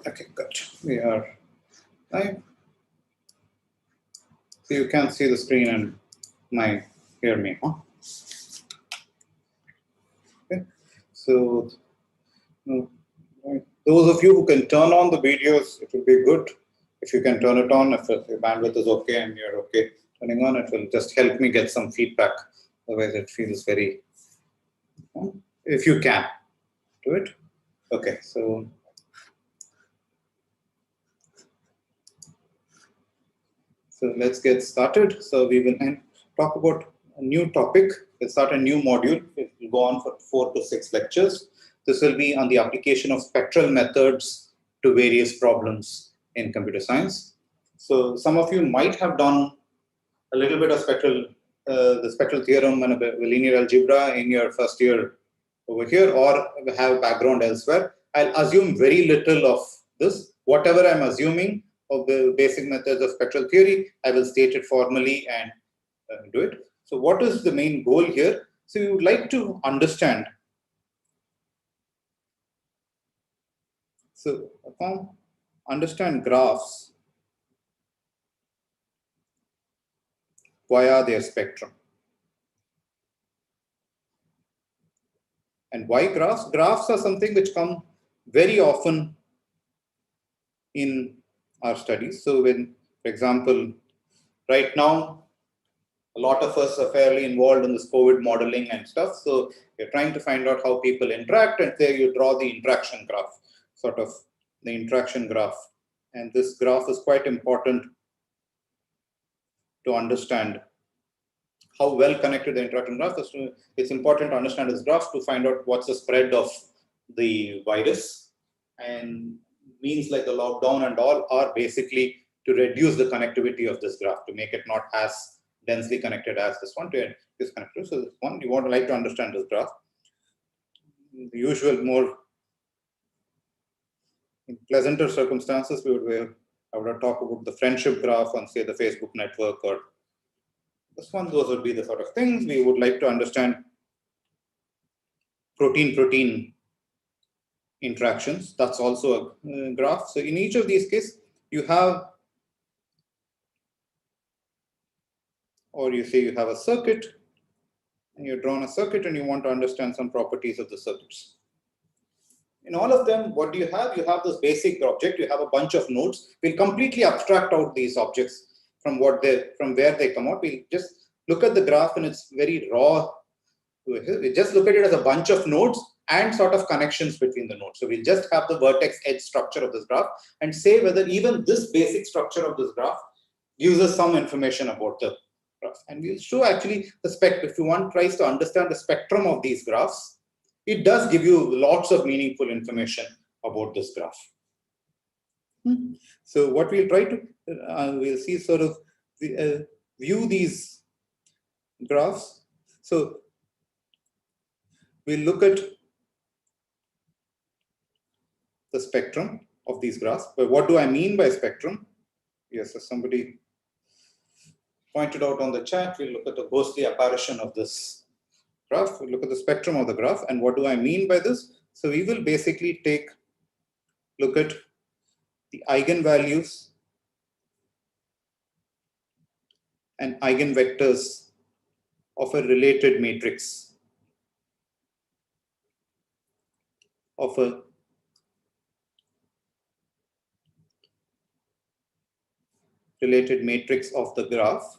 Okay, good. We are live. So you can see the screen and hear me, huh? Okay. So those of you who can turn on the videos, it will be good. If you can turn it on, if your bandwidth is okay and you're okay turning on, it will just help me get some feedback. Otherwise, it feels very. If you can do it, okay. So let's get started. So we will talk about a new topic. We'll start a new module. It will go on for 4 to 6 lectures. This will be on the application of spectral methods to various problems in computer science. So some of you might have done a little bit of the spectral theorem and a bit of linear algebra in your first year over here, or have background elsewhere. I'll assume very little of this. Whatever I'm assuming of the basic methods of spectral theory, I will state it formally and do it. So what is the main goal here? So you would like to understand. So understand graphs via their spectrum. And why graphs? Graphs are something which come very often in our studies. So when, for example, right now, a lot of us are fairly involved in this COVID modeling and stuff. So you're trying to find out how people interact, and there you draw the interaction graph, sort of the interaction graph. And this graph is quite important to understand how well connected the interaction graph is. It's important to understand this graph to find out what's the spread of the virus. And means like the lockdown and all are basically to reduce the connectivity of this graph, to make it not as densely connected as this one, to this connected. So this one, you want to like to understand this graph. The usual, more in pleasanter circumstances, I would have talked about the friendship graph on, say, the Facebook network, or this one. Those would be the sort of things we would like to understand. Protein-protein interactions, that's also a graph. So in each of these cases, you have, or you say you have a circuit, and you've drawn a circuit and you want to understand some properties of the circuits. In all of them, what do you have? You have this basic object, you have a bunch of nodes. We'll completely abstract out these objects from where they come out. We'll just look at the graph and it's very raw. We just look at it as a bunch of nodes and sort of connections between the nodes. So we'll just have the vertex edge structure of this graph and say whether even this basic structure of this graph gives us some information about the graph. And we'll show actually the spectrum. If one tries to understand the spectrum of these graphs, it does give you lots of meaningful information about this graph. So what we'll try to, we'll see sort of view these graphs. So we'll look at the spectrum of these graphs. But what do I mean by spectrum? Yes, as somebody pointed out on the chat, we'll look at the ghostly apparition of this graph. We'll look at the spectrum of the graph. And what do I mean by this? So we will basically look at the eigenvalues and eigenvectors of a related matrix of a related matrix of the graph,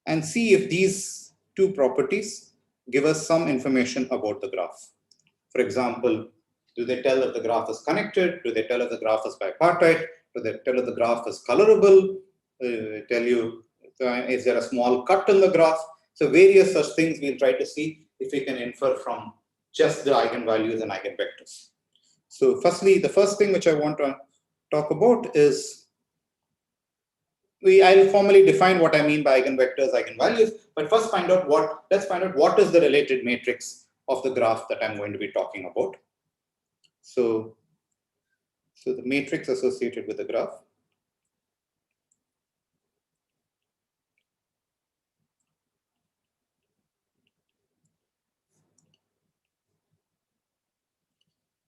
and see if these two properties give us some information about the graph. For example, do they tell if the graph is connected? Do they tell if the graph is bipartite? Do they tell if the graph is colorable? Tell you, is there a small cut in the graph? So various such things we'll try to see if we can infer from just the eigenvalues and eigenvectors. So firstly, the first thing which I want to talk about is, I'll formally define what I mean by eigenvectors, eigenvalues, but first let's find out what is the related matrix of the graph that I'm going to be talking about. So the matrix associated with the graph.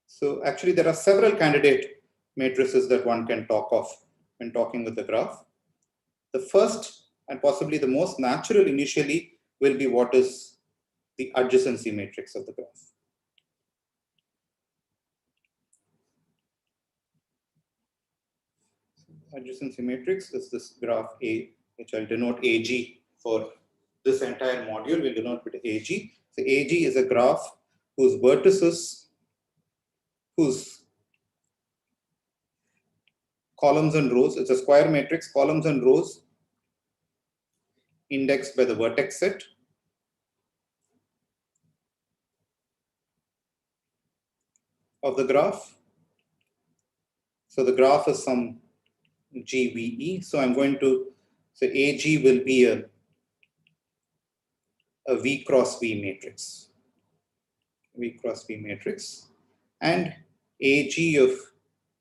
So actually there are several candidate matrices that one can talk of when talking with the graph. The first and possibly the most natural initially will be what is the adjacency matrix of the graph. Adjacency matrix is this graph A, which I'll denote AG for this entire module. We'll denote with AG. So AG is a graph whose vertices, whose columns and rows, it's a square matrix, columns and rows indexed by the vertex set. Of the graph. So the graph is some GVE. So I'm going to say AG will be a V cross V matrix. V cross V matrix. And AG of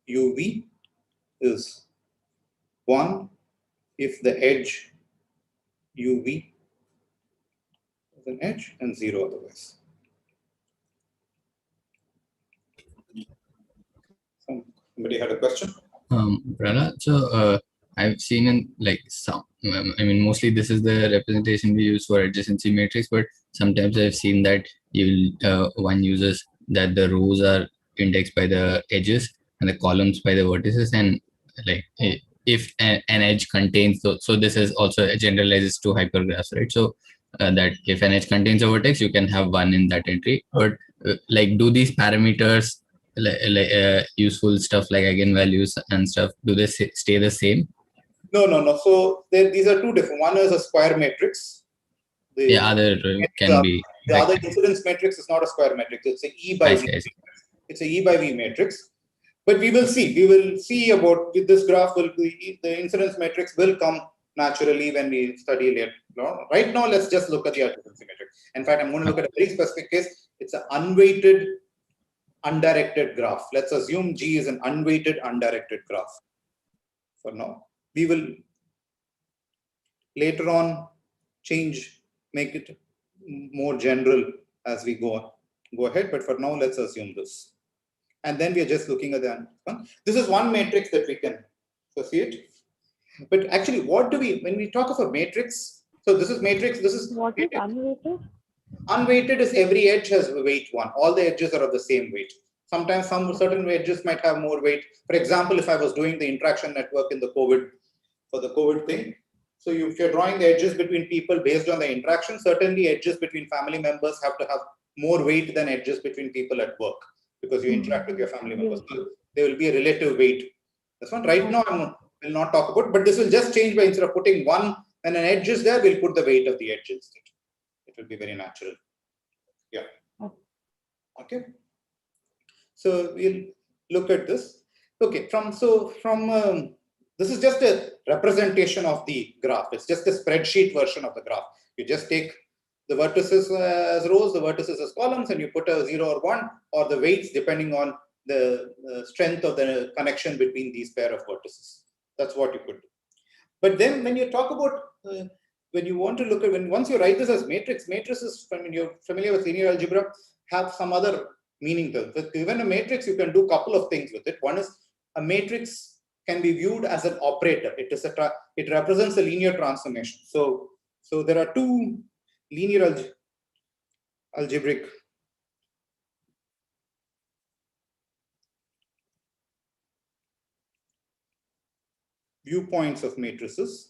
UV is 1 if the edge UV is an edge and 0 otherwise. Somebody had a question? Prahladh, so I've seen in like some, I mean, mostly this is the representation we use for adjacency matrix, but sometimes I've seen that one uses that the rows are indexed by the edges and the columns by the vertices, and like if an edge contains, so this is also generalizes to hypergraphs, right? So that if an edge contains a vertex, you can have one in that entry, but like do these parameters useful stuff like eigenvalues and stuff, do they stay the same? No. So these are two different. One is a square matrix. The other can be the other incidence matrix is not a square matrix. It's a E by V. It's a E by V matrix. But we will see. We will see about with this graph. Will be the incidence matrix will come naturally when we study later. Right now, let's just look at the adjacency matrix. In fact, I'm going to look at a very specific case. It's an unweighted, undirected graph. Let's assume G is an unweighted, undirected graph. For now, we will later on make it more general as we go ahead. But for now, let's assume this. And then we are just looking at the one. This is one matrix that we can associate. But actually, what do we, when we talk of a matrix, so this is matrix, this is what is unweighted? Unweighted is every edge has weight 1. All the edges are of the same weight. Sometimes some certain edges might have more weight. For example, if I was doing the interaction network in the COVID thing, so if you're drawing the edges between people based on the interaction, certainly edges between family members have to have more weight than edges between people at work, because you interact with your family members. So there will be a relative weight. That's one. Right now, I will not talk about, but this will just change by instead of putting 1 and an edge is there, we'll put the weight of the edge instead. It will be very natural. Yeah. Okay. So we'll look at this. Okay. This is just a representation of the graph. It's just a spreadsheet version of the graph. You just take the vertices as rows, the vertices as columns, and you put a 0 or 1 or the weights depending on the strength of the connection between these pair of vertices. That's what you could do. But then when you talk about when you want to look at once you write this as matrices, I mean, you're familiar with linear algebra, have some other meaning to it. Given a matrix, you can do a couple of things with it. One is a matrix can be viewed as an operator. It represents a linear transformation. So there are two linear algebraic viewpoints of matrices.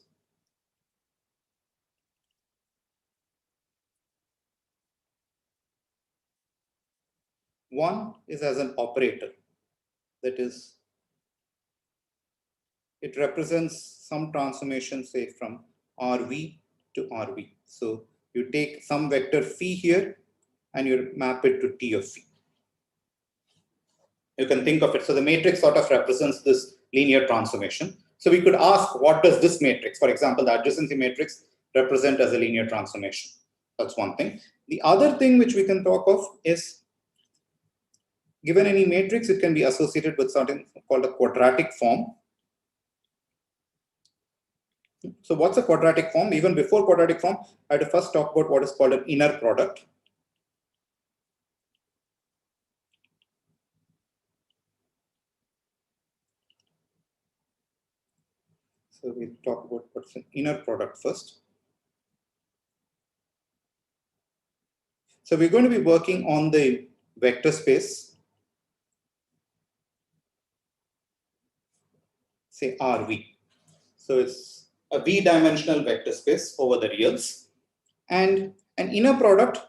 One is as an operator, that is, it represents some transformation, say from RV to RV. So you take some vector phi here and you map it to T of phi. You can think of it. So the matrix sort of represents this linear transformation. So we could ask, what does this matrix, for example, the adjacency matrix, represent as a linear transformation? That's one thing. The other thing which we can talk of is, given any matrix, it can be associated with something called a quadratic form. So what's a quadratic form? Even before quadratic form, I had to first talk about what is called an inner product. So we'll talk about what's an inner product first. So we're going to be working on the vector space, say RV. So it's a V-dimensional vector space over the reals. And an inner product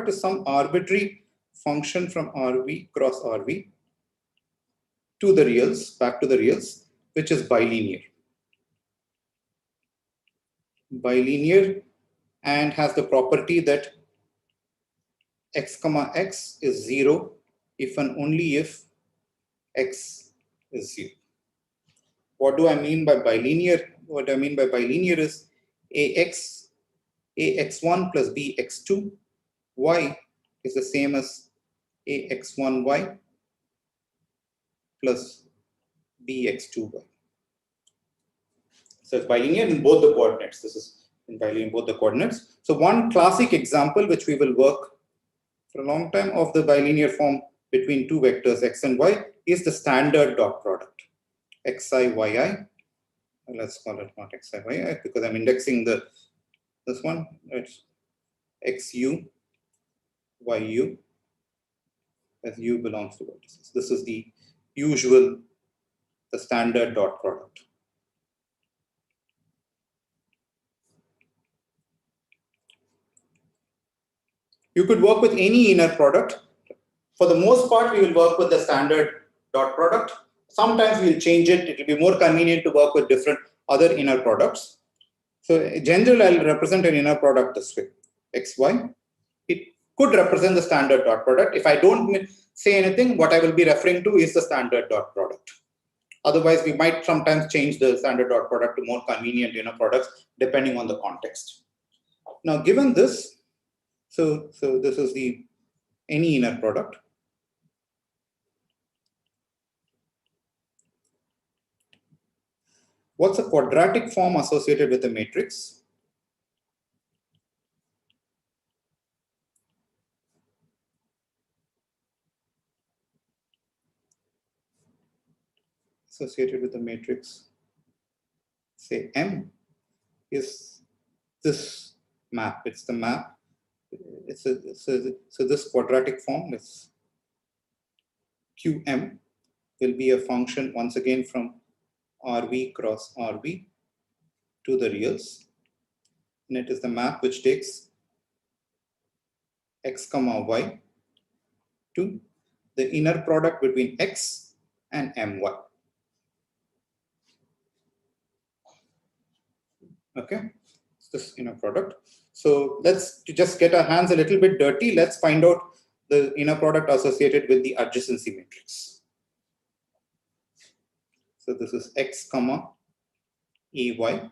is some arbitrary function from RV cross RV to the reals, back to the reals, which is bilinear. Bilinear and has the property that x comma x is 0 if and only if x is 0. What do I mean by bilinear? What I mean by bilinear is ax1 plus bx2 y is the same as ax1y plus bx2y. So it's bilinear in both the coordinates. This is bilinear in both the coordinates. So one classic example which we will work for a long time of the bilinear form between two vectors x and y is the standard dot product xi yi. Let's call it not xi yi because I'm indexing this one. It's xu yu as u belongs to vertices. This is the standard dot product. You could work with any inner product. For the most part, we will work with the standard dot product. Sometimes we'll change it. It will be more convenient to work with different other inner products. So in general, I'll represent an inner product this way, xy. It could represent the standard dot product. If I don't say anything, what I will be referring to is the standard dot product. Otherwise, we might sometimes change the standard dot product to more convenient inner products depending on the context. Now, given this, so this is the any inner product. What's a quadratic form associated with a matrix? Associated with the matrix, say M, is this map. It's the map. So this quadratic form is Qm will be a function once again from RV cross RV to the reals. And it is the map which takes x comma y to the inner product between x and my. Okay, this inner product. So let's just get our hands a little bit dirty. Let's find out the inner product associated with the adjacency matrix. So this is x comma ay.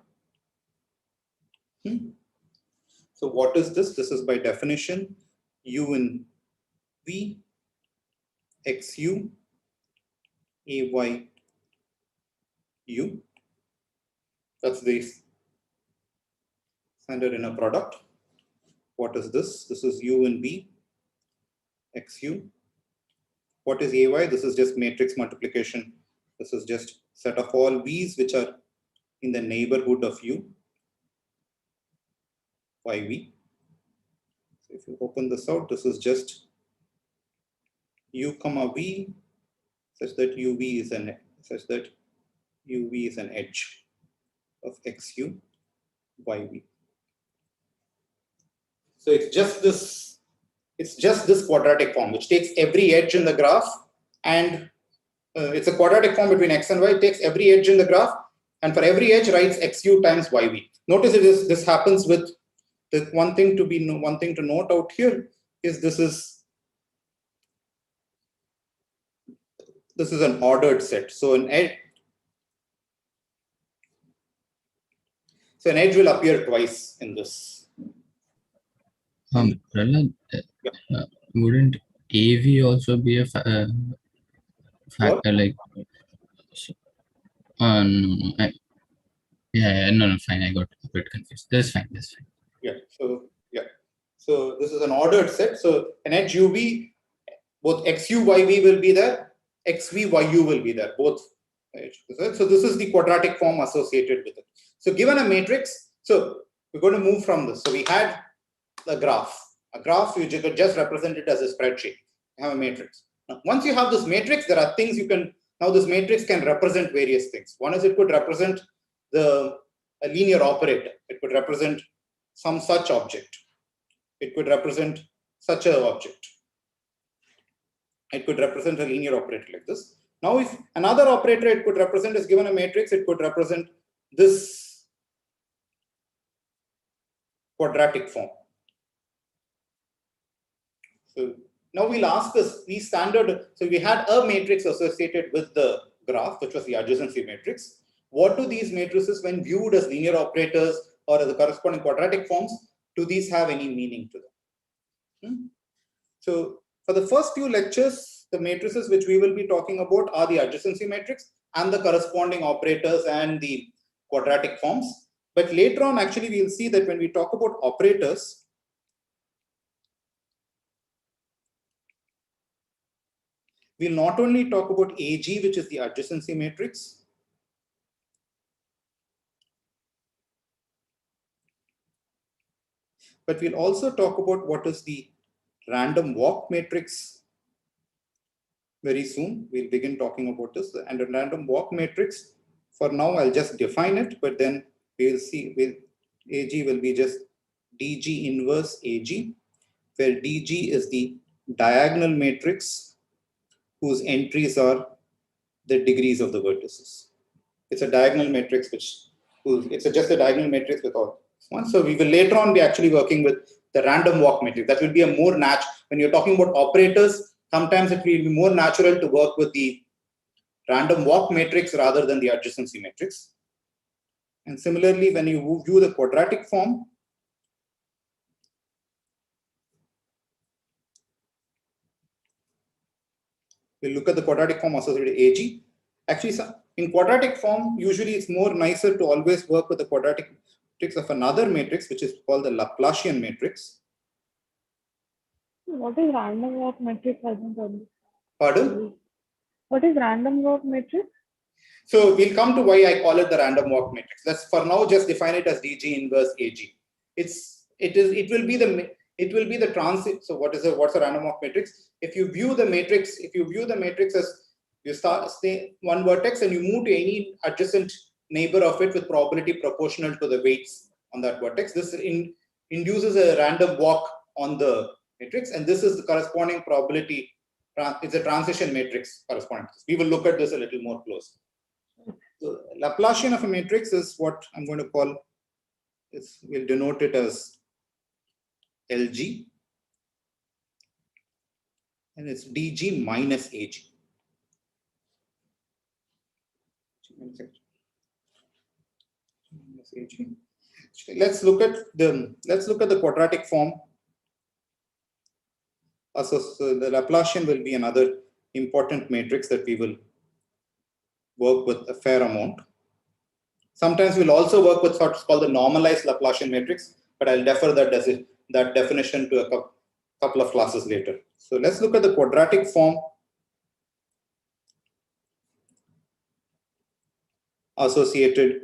So what is this? This is by definition u in v xu ay u. That's the standard inner product. What is this? This is u in v xu. What is ay? This is just matrix multiplication. This is just set of all v's which are in the neighborhood of u, yv. So if you open this out, this is just u comma v such that uv is an edge of xu yv. So it's just this quadratic form which takes every edge in the graph, and it's a quadratic form between x and y. It takes every edge in the graph, and for every edge writes xu times yv. Notice this happens with the one thing to note out here is this is an ordered set. So an edge will appear twice in this. Prahladh, wouldn't AV also be a factor? Like, no, no, fine. I got a bit confused. That's fine. Yeah. So this is an ordered set. So an edge UV, both XU, YV will be there. XV, YU will be there. Both So this is the quadratic form associated with it. So given a matrix, so we're going to move from this. So we had a graph. A graph, you could just represent it as a spreadsheet. You have a matrix. Now, once you have this matrix, there are things you can, now this matrix can represent various things. One is it could represent a linear operator. It could represent some such object. It could represent such an object. It could represent a linear operator like this. Now, if another operator it could represent is given a matrix, it could represent this quadratic form. So now we'll ask this, these standard, so we had a matrix associated with the graph, which was the adjacency matrix. What do these matrices, when viewed as linear operators or as the corresponding quadratic forms, do these have any meaning to them? So for the first few lectures, the matrices which we will be talking about are the adjacency matrix and the corresponding operators and the quadratic forms. But later on, actually, we'll see that when we talk about operators, we'll not only talk about AG, which is the adjacency matrix, but we'll also talk about what is the random walk matrix. Very soon, we'll begin talking about this. And a random walk matrix, for now, I'll just define it, but then we'll see, AG will be just DG inverse AG, where DG is the diagonal matrix whose entries are the degrees of the vertices. It's a diagonal matrix, it's just a diagonal matrix with all one. So we will later on be actually working with the random walk matrix. That will be a more when you're talking about operators, sometimes it will be more natural to work with the random walk matrix rather than the adjacency matrix. And similarly, when you view the quadratic form, we'll look at the quadratic form associated with AG. Actually, in quadratic form, usually it's more nicer to always work with the quadratic matrix of another matrix, which is called the Laplacian matrix. What is random walk matrix? Pardon? What is random walk matrix? So we'll come to why I call it the random walk matrix. Let's for now just define it as DG inverse AG. It will be the transit. So what's a random walk matrix? If you view the matrix as you start one vertex and you move to any adjacent neighbor of it with probability proportional to the weights on that vertex, this induces a random walk on the matrix, and this is the corresponding probability. It's a transition matrix corresponding to this. We will look at this a little more close. So Laplacian of a matrix is what I'm going to call, we'll denote it as LG, and it's DG minus AG. Let's look at the quadratic form. So the Laplacian will be another important matrix that we will work with a fair amount. Sometimes we'll also work with what's called the normalized Laplacian matrix, but I'll defer that definition to a couple of classes later. So let's look at the quadratic form associated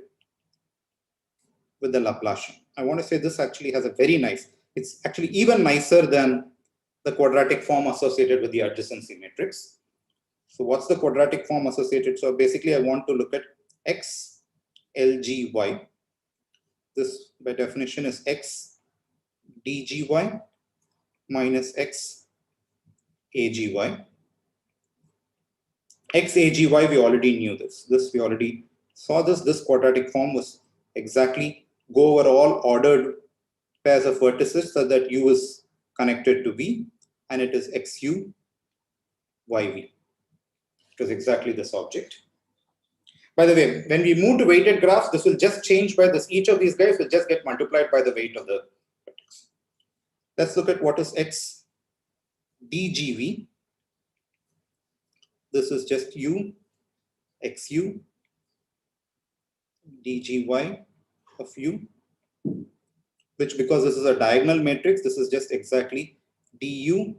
with the Laplacian. I want to say this actually has a very nice, it's actually even nicer than the quadratic form associated with the adjacency matrix. So what's the quadratic form associated? So basically I want to look at X LGY. This by definition is X DGY minus X AGY. X AGY, we already knew this. We already saw this. This quadratic form was exactly go over all ordered pairs of vertices so that U is connected to V, and it is XU YV. It was exactly this object. By the way, when we move to weighted graphs, this will just change by this. Each of these guys will just get multiplied by the weight of the vertex. Let's look at what is X DGV. This is just U, XU, DGY of U, which because this is a diagonal matrix, this is just exactly DU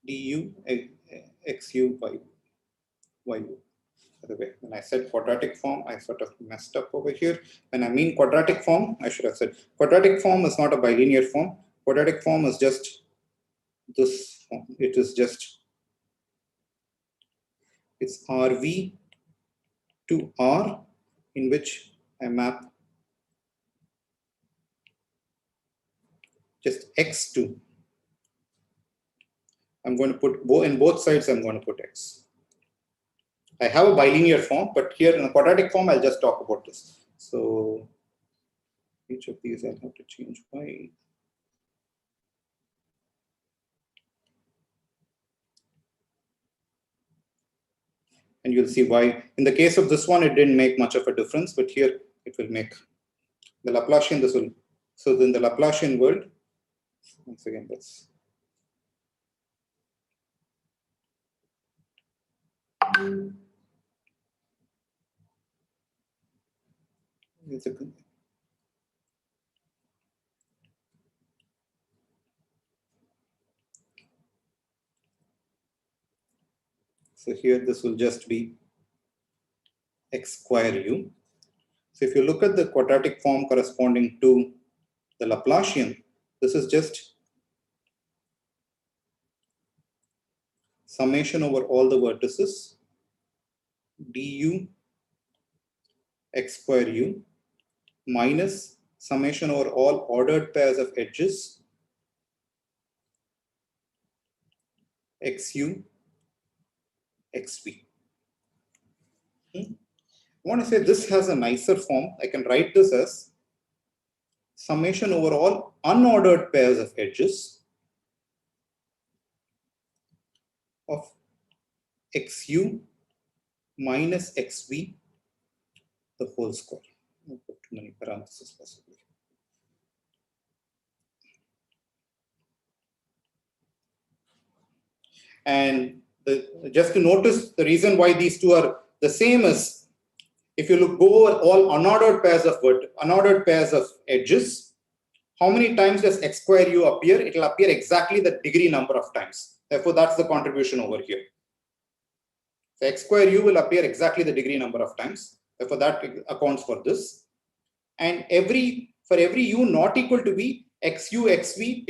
du xu by yu. By the way, when I said quadratic form, I sort of messed up over here. When I mean quadratic form, I should have said quadratic form is not a bilinear form. Quadratic form is just this form. It is just, it's RV to R, in which I map just x2. I'm going to put in both sides, I'm going to put x. I have a bilinear form, but here in a quadratic form, I'll just talk about this. So each of these I'll have to change y. And you'll see why. In the case of this one, it didn't make much of a difference, but here it will make. The Laplacian, this will. So in the Laplacian world, once again, that's. So here this will just be x square u. So if you look at the quadratic form corresponding to the Laplacian, this is just summation over all the vertices du x square u minus summation over all ordered pairs of edges xu xv. I want to say this has a nicer form. I can write this as summation over all unordered pairs of edges of xu minus xv the whole square. I'll put too many parentheses possibly. And just to notice the reason why these two are the same is if you go over all unordered pairs of edges, how many times does x square u appear? It will appear exactly the degree number of times. Therefore, that's the contribution over here. So x square u will appear exactly the degree number of times. Therefore, that accounts for this. And for every u not equal to v, xu xv,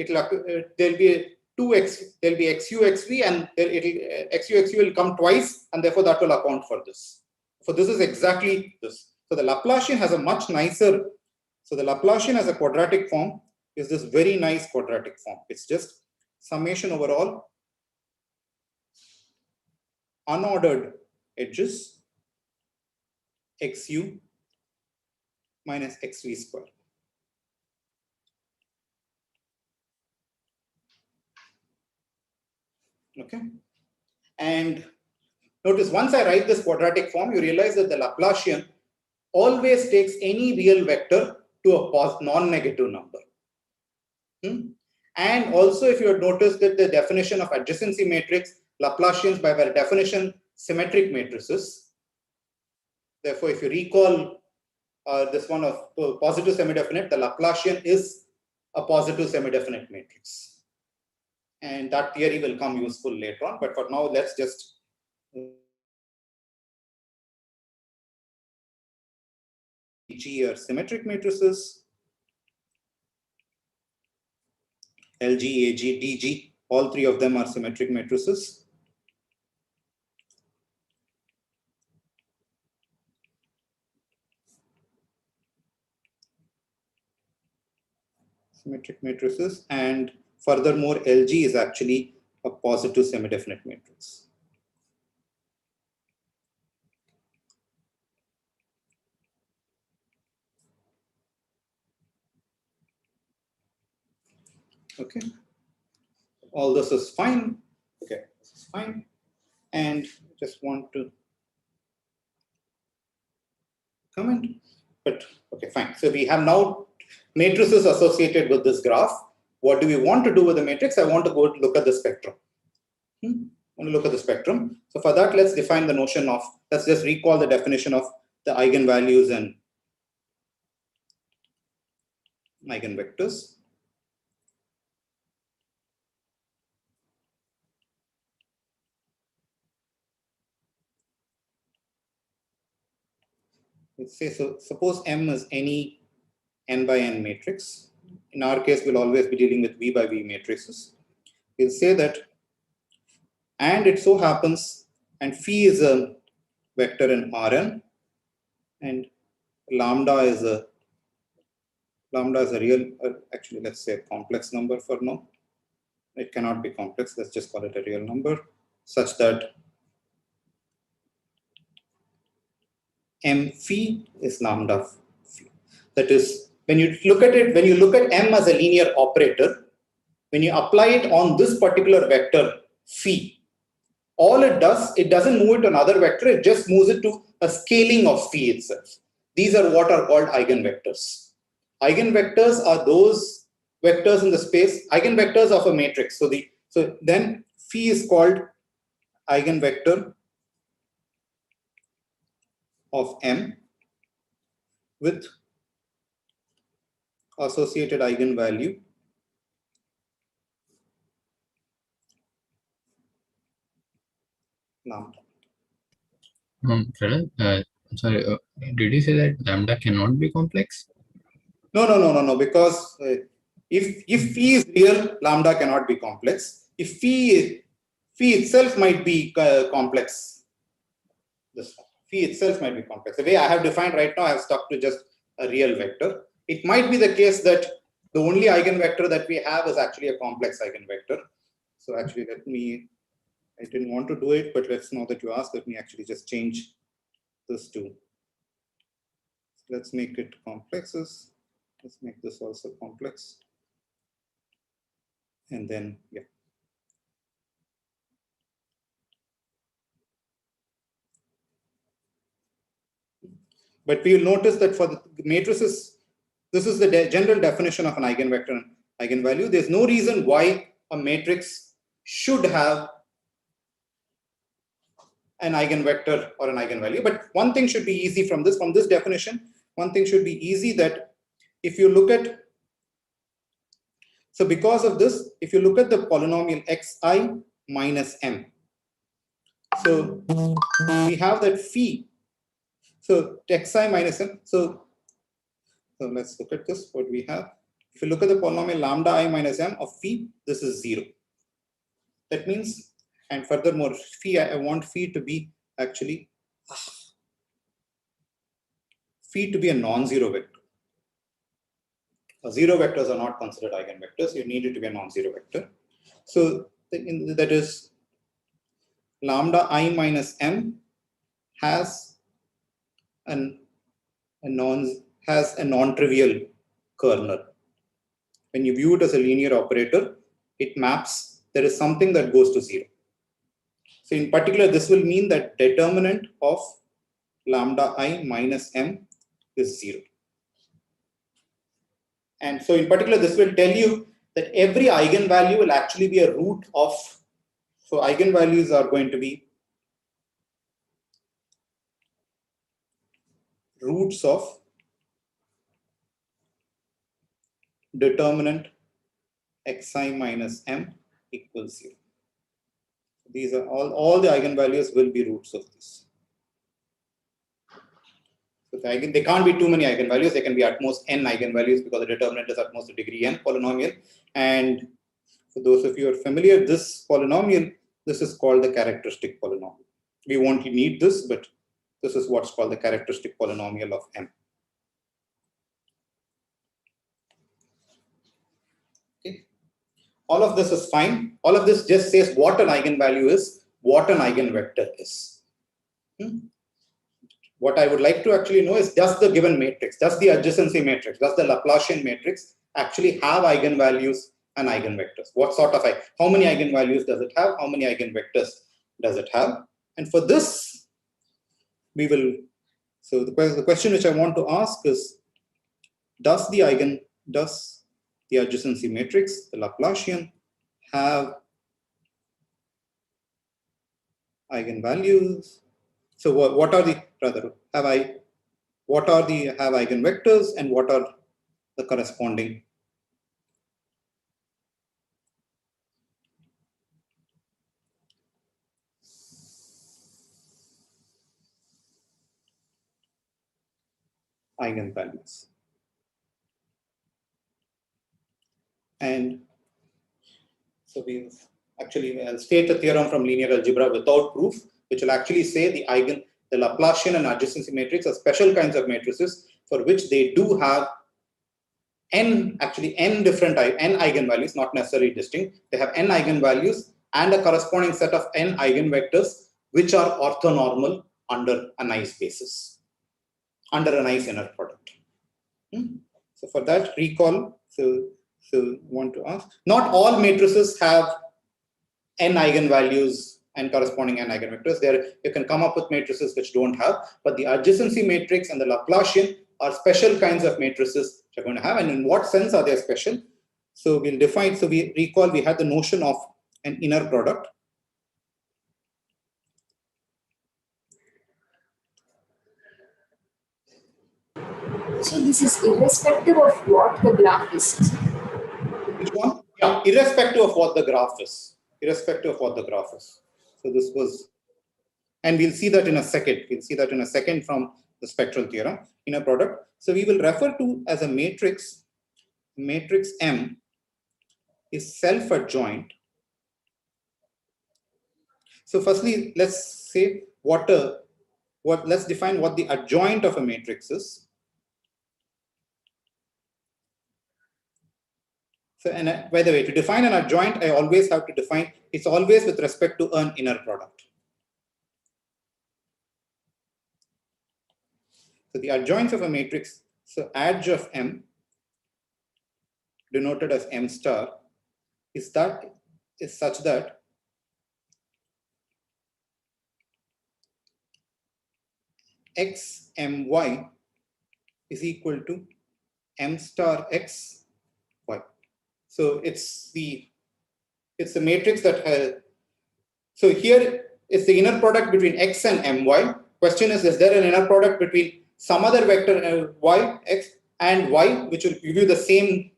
there'll be there'll be xu xv, and xu xv will come twice, and therefore that will account for this. So this is exactly this. So the Laplacian has a much nicer. So the Laplacian as a quadratic form is this very nice quadratic form. It's just summation over all unordered edges xu minus xv square. Okay. And notice once I write this quadratic form, you realize that the Laplacian always takes any real vector to a non-negative number. And also, if you had noticed that the definition of adjacency matrix, Laplacians by their definition symmetric matrices. Therefore, if you recall this one of positive semi-definite, the Laplacian is a positive semi-definite matrix. And that theory will come useful later on. But for now, let's just G are symmetric matrices. LG, AG, DG, all three of them are symmetric matrices. Symmetric matrices, and furthermore, LG is actually a positive semi-definite matrix. Okay, all this is fine. Okay, this is fine. And just want to comment, but okay, fine. So we have now matrices associated with this graph. What do we want to do with the matrix? I want to go look at the spectrum. I want to look at the spectrum. So for that, let's define the notion of, let's just recall the definition of the eigenvalues and eigenvectors. let's say, so suppose M is any n by n matrix. In our case, we'll always be dealing with V by V matrices. We'll say that, and it so happens, and phi is a vector in Rn, and lambda is a real, actually, let's say a complex number for now. It cannot be complex. Let's just call it a real number, such that M phi is lambda phi. That is, when you look at it, when you look at M as a linear operator, when you apply it on this particular vector phi, all it does, it doesn't move it to another vector, it just moves it to a scaling of phi itself. These are what are called eigenvectors. Eigenvectors are those vectors in the space, eigenvectors of a matrix. So then phi is called eigenvector of M with associated eigenvalue lambda. Prahladh, sorry, did you say that lambda cannot be complex? No, because if phi is real, lambda cannot be complex. If phi itself might be complex, this phi itself might be complex. The way I have defined right now, I have stuck to just a real vector. It might be the case that the only eigenvector that we have is actually a complex eigenvector. So actually, I didn't want to do it, but let's, now that you ask, let me actually just change this to, let's make it complexes. Let's make this also complex. And then, yeah. But we will notice that for the matrices, this is the general definition of an eigenvector and eigenvalue. There's no reason why a matrix should have an eigenvector or an eigenvalue. But one thing should be easy from this definition. One thing should be easy, that if you look at, so because of this, if you look at the polynomial xi minus m, so we have that phi. So xi minus m. So let's look at this, what we have. If you look at the polynomial lambda I minus m of phi, this is 0. That means, and furthermore, phi, I want phi to be actually, phi to be a non-zero vector. Zero vectors are not considered eigenvectors. You need it to be a non-zero vector. So that is lambda I minus m has a non-trivial kernel. When you view it as a linear operator, it maps, there is something that goes to 0. So in particular, this will mean that determinant of lambda I minus m is 0. And so in particular, this will tell you that every eigenvalue will actually be a root of, so eigenvalues are going to be roots of determinant xi minus m equals 0. These are all the eigenvalues will be roots of this. So they can't be too many eigenvalues. They can be at most n eigenvalues, because the determinant is at most a degree n polynomial. And for those of you who are familiar, this polynomial, this is called the characteristic polynomial. We won't need this, but this is what's called the characteristic polynomial of M. Okay. All of this is fine. All of this just says what an eigenvalue is, what an eigenvector is. What I would like to actually know is, does the given matrix, does the adjacency matrix, does the Laplacian matrix actually have eigenvalues and eigenvectors? What sort of, how many eigenvalues does it have? How many eigenvectors does it have? And for this, we will, so the question which I want to ask is, does the adjacency matrix, the Laplacian, have eigenvalues? So what are the, rather, have eigenvectors, and what are the corresponding eigenvalues. And so I'll state a theorem from linear algebra without proof, which will actually say the Laplacian and adjacency matrix are special kinds of matrices for which they do have n different n eigenvalues, not necessarily distinct. They have n eigenvalues and a corresponding set of n eigenvectors, which are orthonormal under a nice basis, under a nice inner product. So for that, recall. So want to ask, not all matrices have n eigenvalues and corresponding n eigenvectors. There you can come up with matrices which don't have, but the adjacency matrix and the Laplacian are special kinds of matrices which are going to have. And in what sense are they special? So we'll define. So we recall we had the notion of an inner product. So this is irrespective of what the graph is. Which one? Yeah, irrespective of what the graph is. Irrespective of what the graph is. So this was, and we'll see that in a second. We'll see that in a second from the spectral theorem, inner product. So we will refer to as a matrix. Matrix M is self-adjoint. So firstly, let's say let's define what the adjoint of a matrix is. So, and by the way, to define an adjoint, I always have to define, it's always with respect to an inner product. So the adjoints of a matrix, so adj of M, denoted as M star, is such that x my is equal to M star x y. So it's the matrix that has, so here is the inner product between x and my. Question is there an inner product between some other vector y, x and y, which will give you the same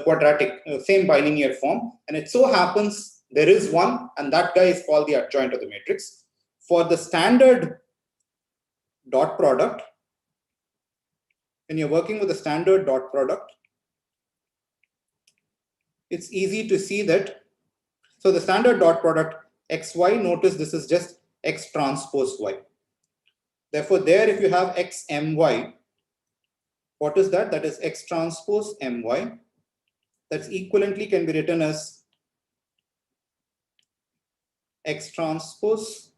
quadratic, same bilinear form? And it so happens there is one, and that guy is called the adjoint of the matrix. For the standard dot product, when you're working with a standard dot product, it's easy to see that. So the standard dot product xy, notice this is just x transpose y. Therefore, there if you have x my, what is that? That is x transpose my. That's equivalently can be written as x transpose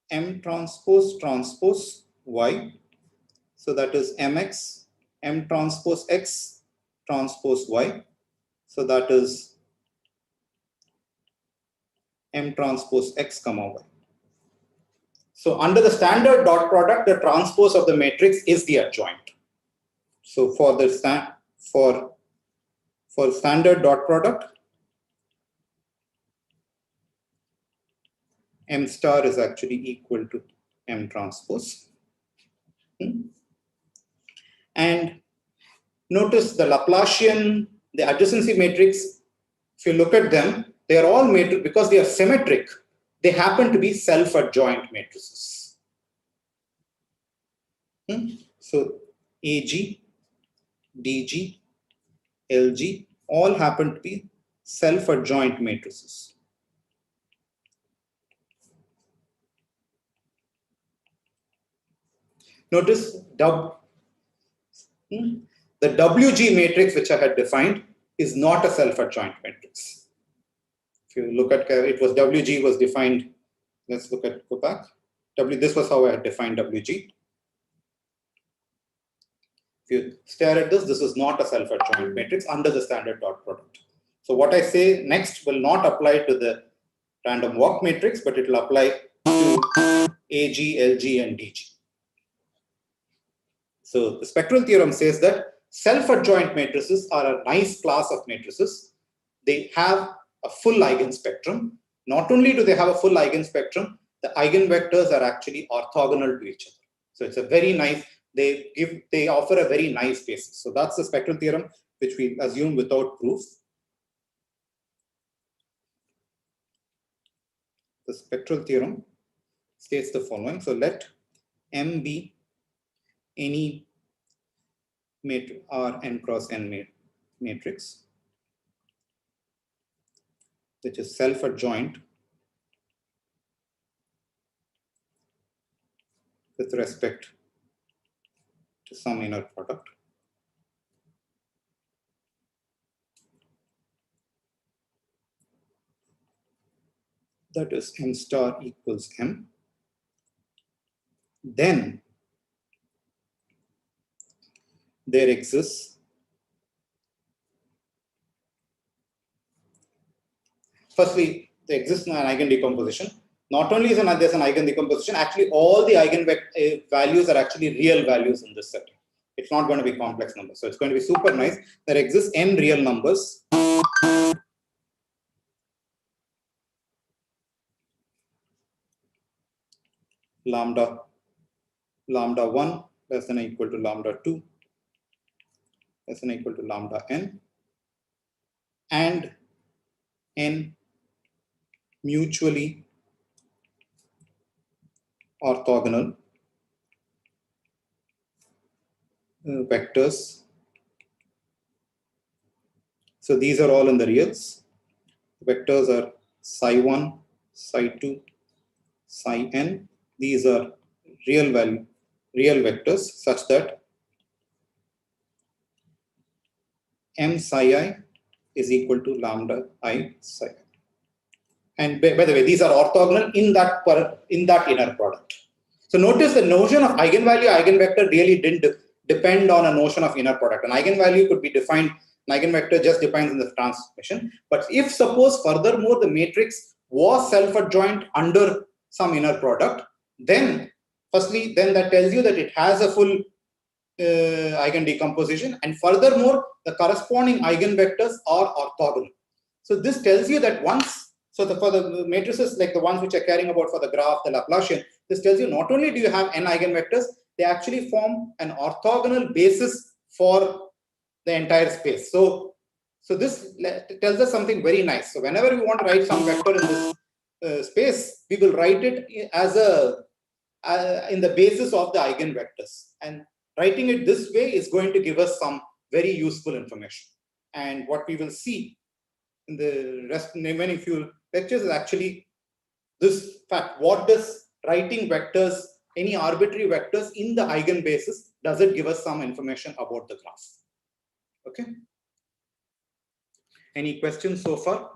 m transpose transpose y. So that is mx m transpose x transpose y. So that is m transpose x comma y. So under the standard dot product, the transpose of the matrix is the adjoint. So for the for standard dot product, M star is actually equal to M transpose. And notice the Laplacian, the adjacency matrix, if you look at them, they are all matrix because they are symmetric. They happen to be self-adjoint matrices. So AG, DG, LG all happen to be self-adjoint matrices. Notice the WG matrix, which I had defined, is not a self-adjoint matrix. If you look at it, was WG was defined. Let's go back. This was how I had defined WG. If you stare at this is not a self-adjoint matrix under the standard dot product. So what I say next will not apply to the random walk matrix, but it will apply to AG, LG, and DG. So the spectral theorem says that self-adjoint matrices are a nice class of matrices. They have a full eigenspectrum. Not only do they have a full eigenspectrum, the eigenvectors are actually orthogonal to each other. So it's a very nice, they offer a very nice basis. So that's the spectral theorem, which we assume without proof. The spectral theorem states the following. So let M be any R n cross n matrix, which is self-adjoint with respect to some inner product. That is m star equals m. Then there exists, firstly, there exists an eigen decomposition. Not only is there's an eigen decomposition, actually all the eigenvalues are actually real values in this set. It's not going to be complex numbers. So it's going to be super nice. There exists n real numbers. Lambda 1 less than or equal to lambda 2 less than or equal to lambda n, and n mutually orthogonal vectors. So these are all in the reals. The vectors are psi1, psi2, psi n. These are real vectors such that m psi I is equal to lambda I psi I. And by the way, these are orthogonal in that inner product. So notice the notion of eigenvalue, eigenvector really didn't depend on a notion of inner product. An eigenvalue could be defined, an eigenvector just defines in the transformation. But if suppose furthermore the matrix was self-adjoint under some inner product, then firstly, then that tells you that it has a full eigen decomposition, and furthermore, the corresponding eigenvectors are orthogonal. So this tells you that once, for the matrices like the ones which are caring about for the graph, the Laplacian, this tells you not only do you have n eigenvectors, they actually form an orthogonal basis for the entire space. So this tells us something very nice. So whenever we want to write some vector in this space, we will write it as in the basis of the eigenvectors. And writing it this way is going to give us some very useful information. And what we will see in the remaining few lectures is actually this fact. What does writing vectors, any arbitrary vectors in the eigenbasis, does it give us some information about the graph? Okay. Any questions so far?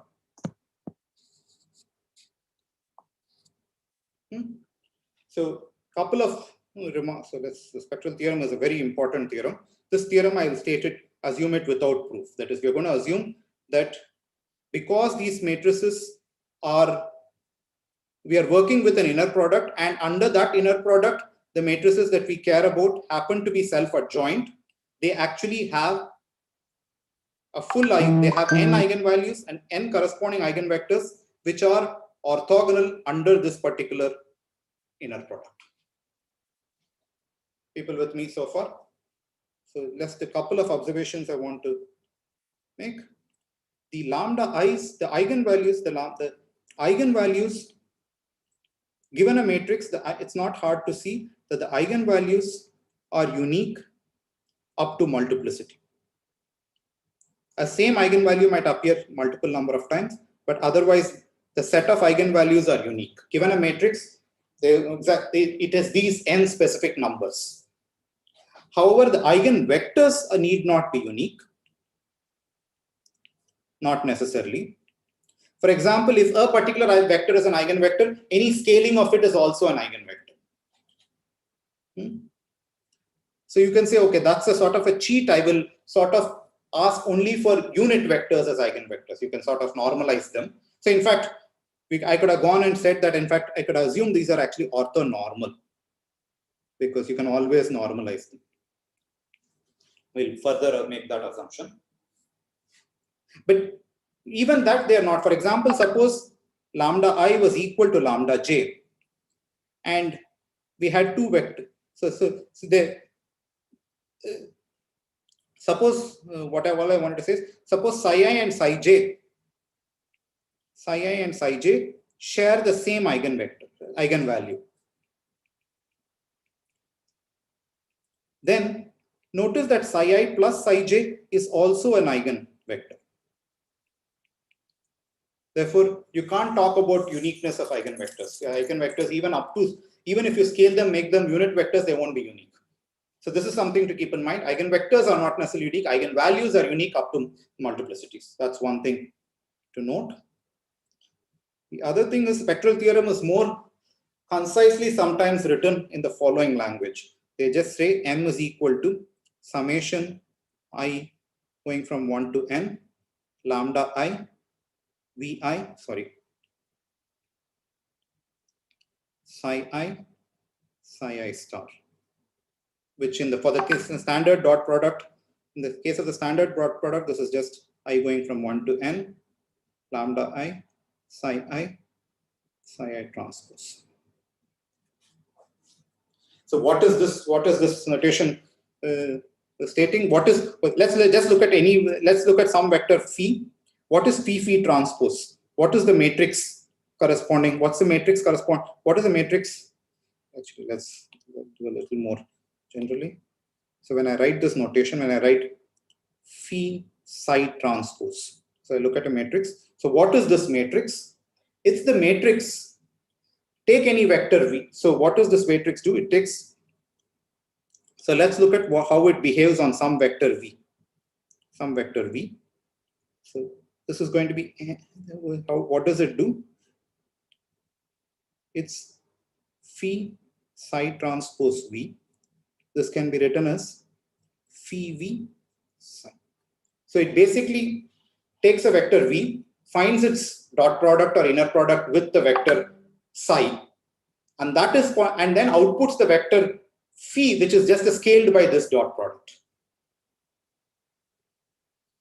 So couple of remarks. So the spectral theorem is a very important theorem. This theorem I will state it, assume it without proof. That is, we are going to assume that because these matrices are, we are working with an inner product, and under that inner product, the matrices that we care about happen to be self-adjoint. They actually have a full they have n eigenvalues and n corresponding eigenvectors, which are orthogonal under this particular inner product. People with me so far? So just a couple of observations I want to make. The lambda i's, the eigenvalues, the eigenvalues given a matrix, it's not hard to see that the eigenvalues are unique up to multiplicity. A same eigenvalue might appear multiple number of times, but otherwise the set of eigenvalues are unique. Given a matrix, it has these n specific numbers. However, the eigenvectors need not be unique. Not necessarily. For example, if a particular vector is an eigenvector, any scaling of it is also an eigenvector. So you can say, okay, that's a sort of a cheat. I will sort of ask only for unit vectors as eigenvectors. You can sort of normalize them. So in fact, I could have gone and said that, in fact, I could assume these are actually orthonormal, because you can always normalize them. We'll further make that assumption. But even that they are not. For example, suppose lambda I was equal to lambda j, and we had two vectors. So they suppose all I wanted to say is, suppose psi I and psi j share the same eigenvalue. then notice that psi I plus psi j is also an eigenvector. Therefore, you can't talk about uniqueness of eigenvectors. Eigenvectors, even if you scale them, make them unit vectors, they won't be unique. So this is something to keep in mind. Eigenvectors are not necessarily unique. Eigenvalues are unique up to multiplicities. That's one thing to note. The other thing is spectral theorem is more concisely sometimes written in the following language. They just say m is equal to summation I going from 1 to n lambda I psi I star, which for the case of the standard dot product, in the case of the standard dot product, this is just I going from 1 to n lambda I psi I transpose. So what is this notation stating? Let's just look at some vector phi. What is phi transpose? What is the matrix corresponding? What's the matrix correspond? What is the matrix? Actually, let's do a little more generally. So when I write this notation, when I write phi psi transpose, so I look at a matrix. So what is this matrix? It's the matrix. Take any vector v. So what does this matrix do? It takes. So let's look at how it behaves on some vector v. Some vector v. So this is going to be, what does it do? It's phi psi transpose v. This can be written as phi v psi. So it basically takes a vector v, finds its dot product or inner product with the vector psi, and then outputs the vector phi, which is just scaled by this dot product.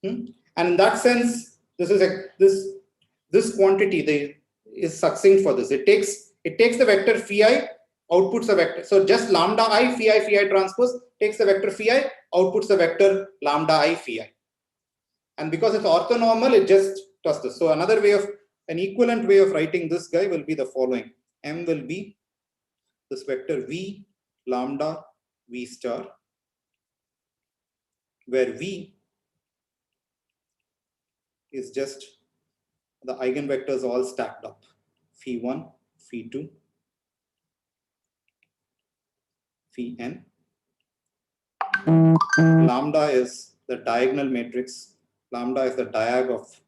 And in that sense, this quantity is succinct for this. It takes the vector phi, outputs the vector. So just lambda I phi transpose takes the vector phi, outputs the vector lambda I phi. And because it's orthonormal, it just does this. So an equivalent way of writing this guy will be the following. M will be this vector v lambda v star, where v is just the eigenvectors all stacked up. Phi 1, phi 2, phi n. Lambda is the diagonal matrix. Lambda is the diag of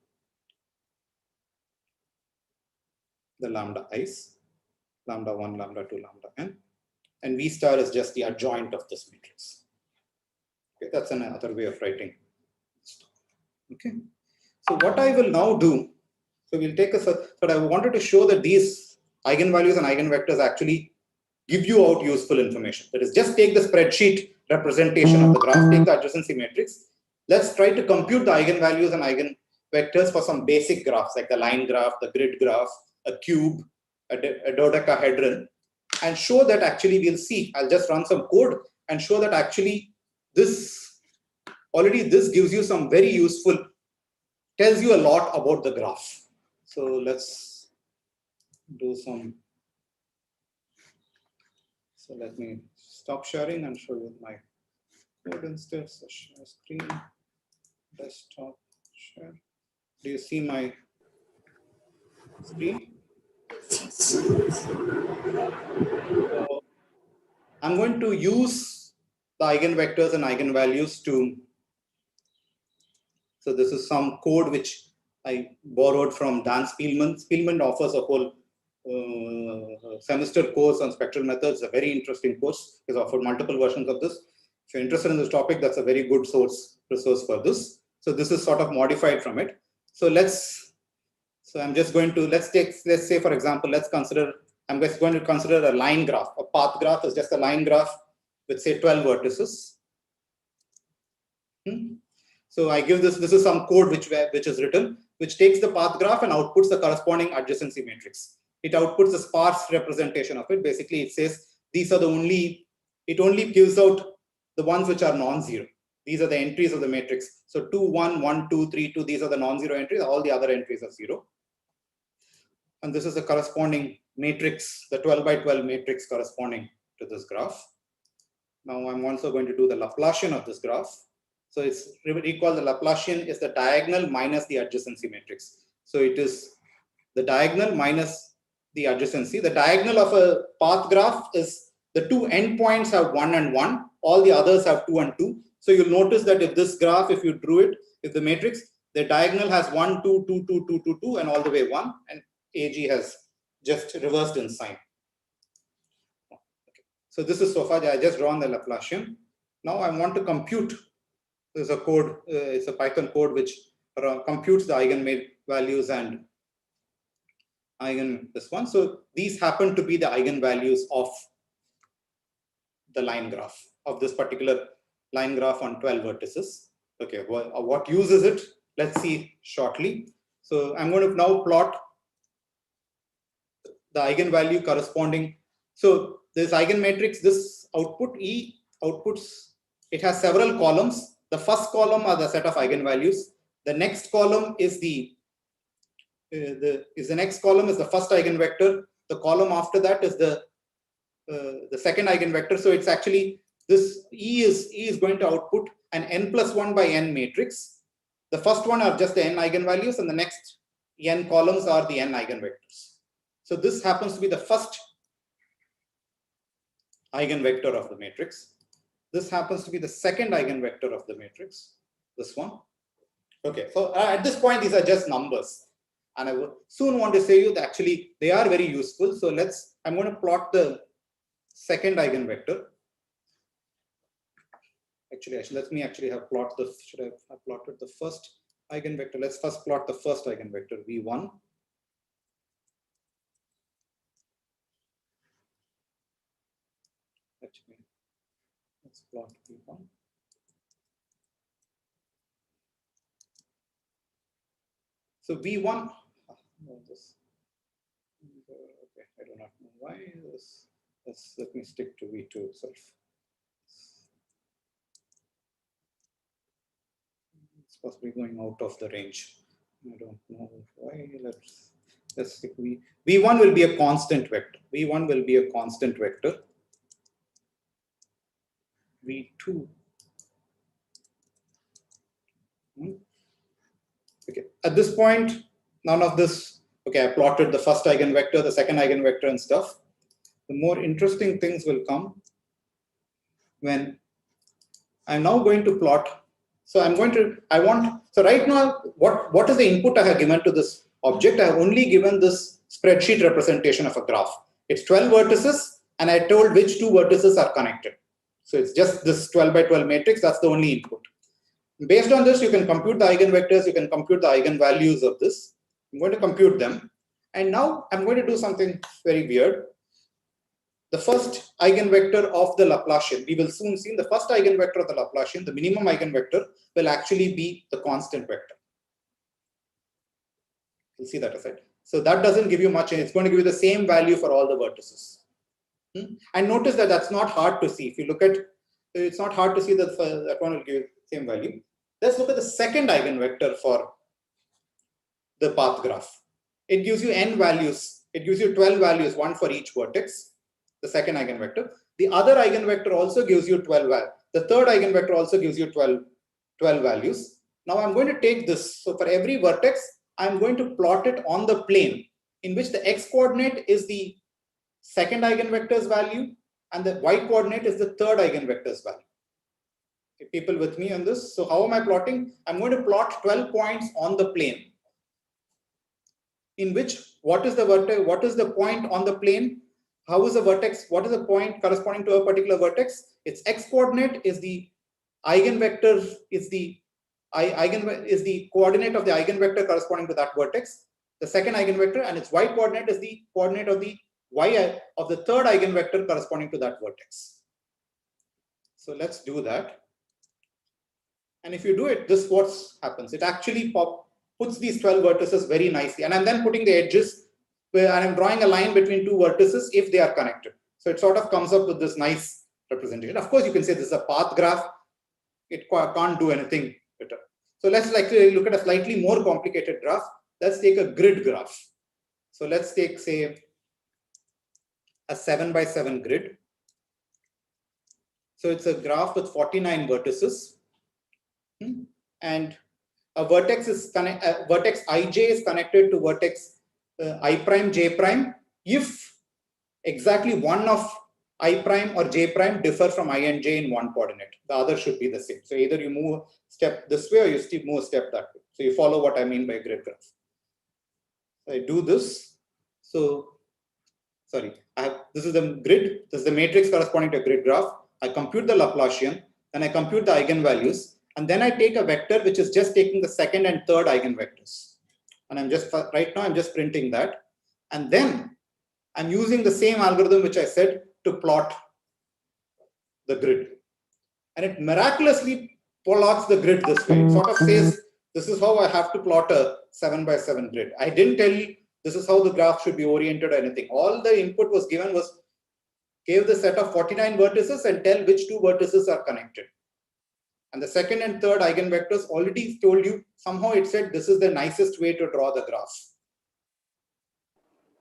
the lambda i's. Lambda 1, lambda 2, lambda n. And v star is just the adjoint of this matrix. Okay, that's another way of writing. Okay. So what I will now do, so we'll take but I wanted to show that these eigenvalues and eigenvectors actually give you out useful information. That is, just take the spreadsheet representation of the graph, take the adjacency matrix. Let's try to compute the eigenvalues and eigenvectors for some basic graphs like the line graph, the grid graph, a cube, a dodecahedron, and show that actually we'll see. I'll just run some code and show that actually this gives you some very useful, tells you a lot about the graph. So let's do some. So let me stop sharing and show you my code instead. So share screen, desktop, share. Do you see my screen? So I'm going to use the eigenvectors and eigenvalues to. So this is some code which I borrowed from Dan Spielman. Spielman offers a whole semester course on spectral methods, a very interesting course. He's offered multiple versions of this. If you're interested in this topic, that's a very good resource for this. So this is sort of modified from it. So I'm just going to, let's say, for example, I'm just going to consider a line graph. A path graph is just a line graph with, say, 12 vertices. So I give this is some code which is written, which takes the path graph and outputs the corresponding adjacency matrix. It outputs a sparse representation of it. Basically, it says it only gives out the ones which are non-zero. These are the entries of the matrix. So 2, 1, 1, 2, 3, 2, these are the non-zero entries. All the other entries are 0. And this is the corresponding matrix, the 12 by 12 matrix corresponding to this graph. Now I'm also going to do the Laplacian of this graph. So it's, recall the Laplacian is the diagonal minus the adjacency matrix. So it is the diagonal minus the adjacency. The diagonal of a path graph is the two endpoints have 1 and 1. All the others have 2 and 2. So you'll notice that if this graph, if you drew it, if the matrix, the diagonal has 1, 2, 2, 2, 2, 2, 2, and all the way 1, and AG has just reversed in sign. Okay. So this is so far, I just drawn the Laplacian. Now I want to compute. There's a code, it's a Python code which computes the eigenvalues and this one. So these happen to be the eigenvalues of the line graph, of this particular line graph on 12 vertices. Okay, well, what use is it? Let's see shortly. So I'm going to now plot the eigenvalue corresponding. So this eigenmatrix, this output E outputs, it has several columns. The first column are the set of eigenvalues. The next column is the next column is the first eigenvector. The column after that is the second eigenvector. So it's actually this E is going to output an n+1 by n matrix. The first one are just the n eigenvalues, and the next n columns are the n eigenvectors. So this happens to be the first eigenvector of the matrix. This happens to be the second eigenvector of the matrix. This one. Okay, so at this point, these are just numbers. And I will soon want to say you that actually they are very useful. So I'm going to plot the second eigenvector. Actually, let me actually have plot the, should I have plotted the first eigenvector? Let's first plot the first eigenvector, V1. Actually, let's plot V1. So V1, okay, I do not know why this. Let me stick to V2 itself. It's possibly going out of the range. I don't know why. Let's stick V1 will be a constant vector. V1 will be a constant vector. V2. Okay. At this point, none of this. Okay, I plotted the first eigenvector, the second eigenvector, and stuff. The more interesting things will come when I'm now going to plot. So so right now, what is the input I have given to this object? I have only given this spreadsheet representation of a graph. It's 12 vertices, and I told which two vertices are connected. So it's just this 12 by 12 matrix, that's the only input. Based on this, you can compute the eigenvectors, you can compute the eigenvalues of this. I'm going to compute them. And now I'm going to do something very weird. The first eigenvector of the Laplacian, we will soon see the first eigenvector of the Laplacian, the minimum eigenvector, will actually be the constant vector. You'll see that aside. So that doesn't give you much, and it's going to give you the same value for all the vertices. And notice that that's not hard to see. If you look at, it's not hard to see that that one will give the same value. Let's look at the second eigenvector for the path graph. It gives you n values. It gives you 12 values, one for each vertex. The second eigenvector. The other eigenvector also gives you 12 values. The third eigenvector also gives you 12 values. Now I'm going to take this. So for every vertex, I'm going to plot it on the plane in which the x coordinate is the second eigenvector's value and the y coordinate is the third eigenvector's value. Okay, people with me on this? So how am I plotting? I'm going to plot 12 points on the plane in which what is the vertex? What is the point on the plane? How is the vertex? What is the point corresponding to a particular vertex? Its x coordinate is the eigenvector, is the coordinate of the eigenvector corresponding to that vertex. The second eigenvector, and its y coordinate is the coordinate of the y of the third eigenvector corresponding to that vertex. So let's do that. And if you do it, this what happens. It actually puts these 12 vertices very nicely. And I'm then putting the edges and I'm drawing a line between two vertices if they are connected. So it sort of comes up with this nice representation. Of course, you can say this is a path graph. It can't do anything better. So let's look at a slightly more complicated graph. Let's take a grid graph. So let's take, say, a 7 by 7 grid. So it's a graph with 49 vertices. And a vertex vertex ij is connected to vertex I prime j prime if exactly one of I prime or j prime differ from I and j in one coordinate. The other should be the same. So either you move step this way or you move step that way. So you follow what I mean by grid graph. So I do this. So sorry, this is the grid. This is the matrix corresponding to a grid graph. I compute the Laplacian, then I compute the eigenvalues, and then I take a vector which is just taking the second and third eigenvectors. And I'm just right now I'm just printing that, and then I'm using the same algorithm which I said to plot the grid, and it miraculously plots the grid this way. It sort of says this is how I have to plot a 7x7 grid. I didn't tell you this is how the graph should be oriented or anything. All the input was given was gave the set of 49 vertices and tell which two vertices are connected. And the second and third eigenvectors already told you, somehow it said this is the nicest way to draw the graph.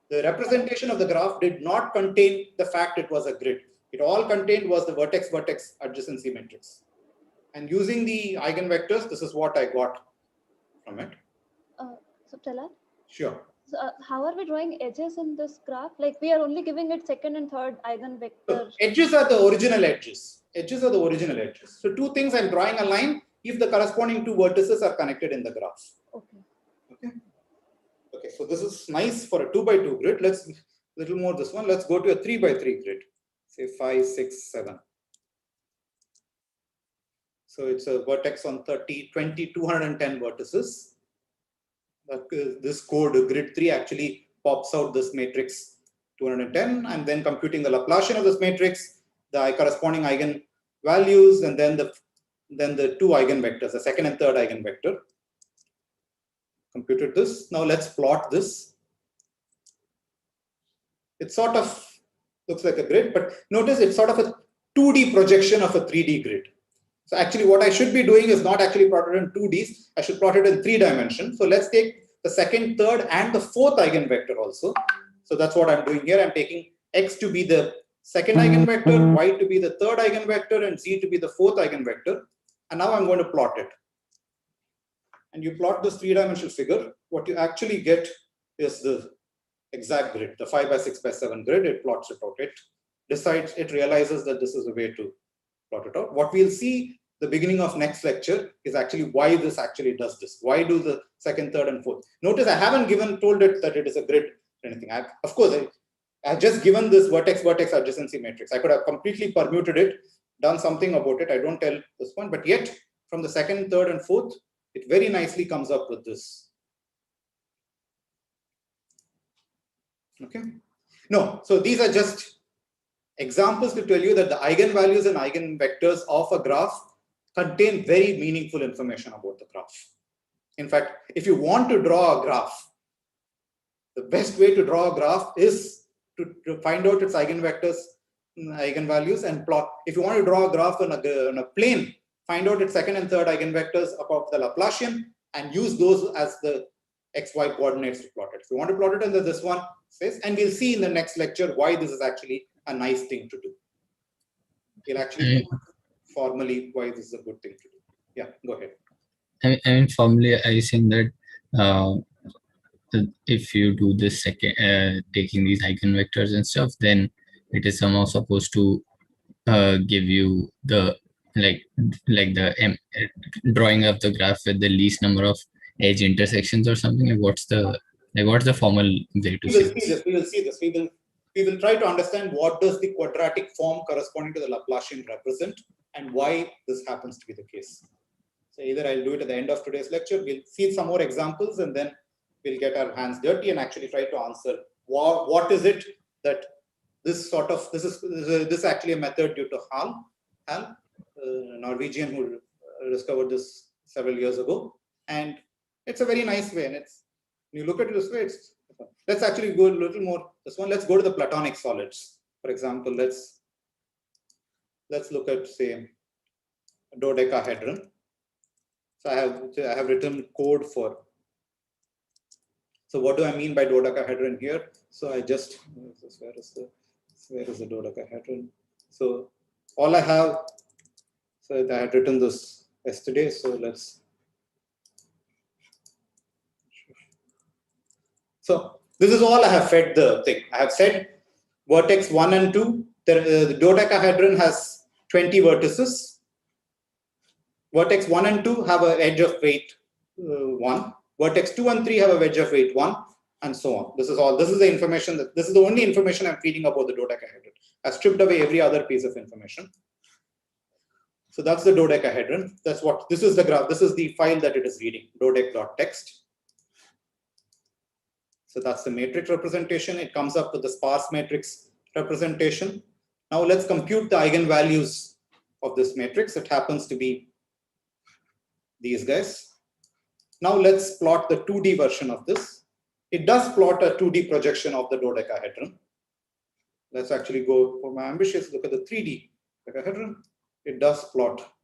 The representation of the graph did not contain the fact it was a grid. It all contained was the vertex-vertex adjacency matrix. And using the eigenvectors, this is what I got from it. So Prahladh? Sure. So, how are we drawing edges in this graph? Like we are only giving it second and third eigenvector. Edges are the original edges. Edges are the original edges. So two things, I'm drawing a line if the corresponding two vertices are connected in the graph. Okay. Okay. Okay, so this is nice for a 2x2 grid. Let's little more this one. Let's go to a 3x3 grid. Say 5, 6, 7. So it's a vertex on 30, 20, 210 vertices. This code grid 3 actually pops out this matrix 210. I'm then computing the Laplacian of this matrix, the corresponding eigenvalues, and then the two eigenvectors, the second and third eigenvector. Computed this. Now let's plot this. It sort of looks like a grid, but notice it's sort of a 2D projection of a 3D grid. So actually what I should be doing is not actually plotted in 2Ds. I should plot it in 3 dimensions. So let's take the second, third, and the fourth eigenvector also. So that's what I'm doing here. I'm taking x to be the second eigenvector, y to be the third eigenvector, and z to be the fourth eigenvector. And now I'm going to plot it. And you plot this 3-dimensional figure. What you actually get is the exact grid, the 5x6x7 grid. It plots it out. It decides, it realizes that this is a way to plot it out. What we'll see the beginning of next lecture is actually why this actually does this. Why do the second, third, and fourth? Notice I haven't told it that it is a grid or anything. Of course, I've just given this vertex-vertex adjacency matrix. I could have completely permuted it, done something about it. I don't tell this one, but yet from the second, third, and fourth, it very nicely comes up with this. Okay. No, so these are just examples to tell you that the eigenvalues and eigenvectors of a graph contain very meaningful information about the graph. In fact, if you want to draw a graph, the best way to draw a graph is to find out its eigenvectors, eigenvalues, and plot. If you want to draw a graph on a plane, find out its second and third eigenvectors above the Laplacian and use those as the xy coordinates to plot it. If you want to plot it under this one, says, and we'll see in the next lecture why this is actually a nice thing to do. We'll actually formally why this is a good thing to do. Yeah, go ahead. I mean, formally, I think that if you do this second, taking these eigenvectors and stuff, then it is somehow supposed to give you the the drawing of the graph with the least number of edge intersections or something. Like what's the formal way to say this? We will see this. We will try to understand what does the quadratic form corresponding to the Laplacian represent and why this happens to be the case. So either I'll do it at the end of today's lecture. We'll see some more examples and then we'll get our hands dirty and actually try to answer what is it that this is actually a method due to Hall, Norwegian, who discovered this several years ago, and it's a very nice way. And it's when you look at it this way, it's let's actually go a little more. This one, let's go to the Platonic solids. For example, let's look at say a dodecahedron. So I have written code for. So what do I mean by dodecahedron here? So I just where is the dodecahedron? So all I have, so I had written this yesterday, so let's. So this is all I have fed the thing. I have said vertex 1 and 2. The dodecahedron has 20 vertices. Vertex 1 and 2 have an edge of weight 1. Vertex 2 and 3 have a wedge of weight 1, and so on. This is all. This is the information this is the only information I'm feeding about the dodecahedron. I've stripped away every other piece of information. So that's the dodecahedron. That's what this is the graph. This is the file that it is reading, dodec.txt. So that's the matrix representation. It comes up with the sparse matrix representation. Now let's compute the eigenvalues of this matrix. It happens to be these guys. Now let's plot the 2D version of this. It does plot a 2D projection of the dodecahedron. Let's actually go for my ambitious look at the 3D dodecahedron. It does plot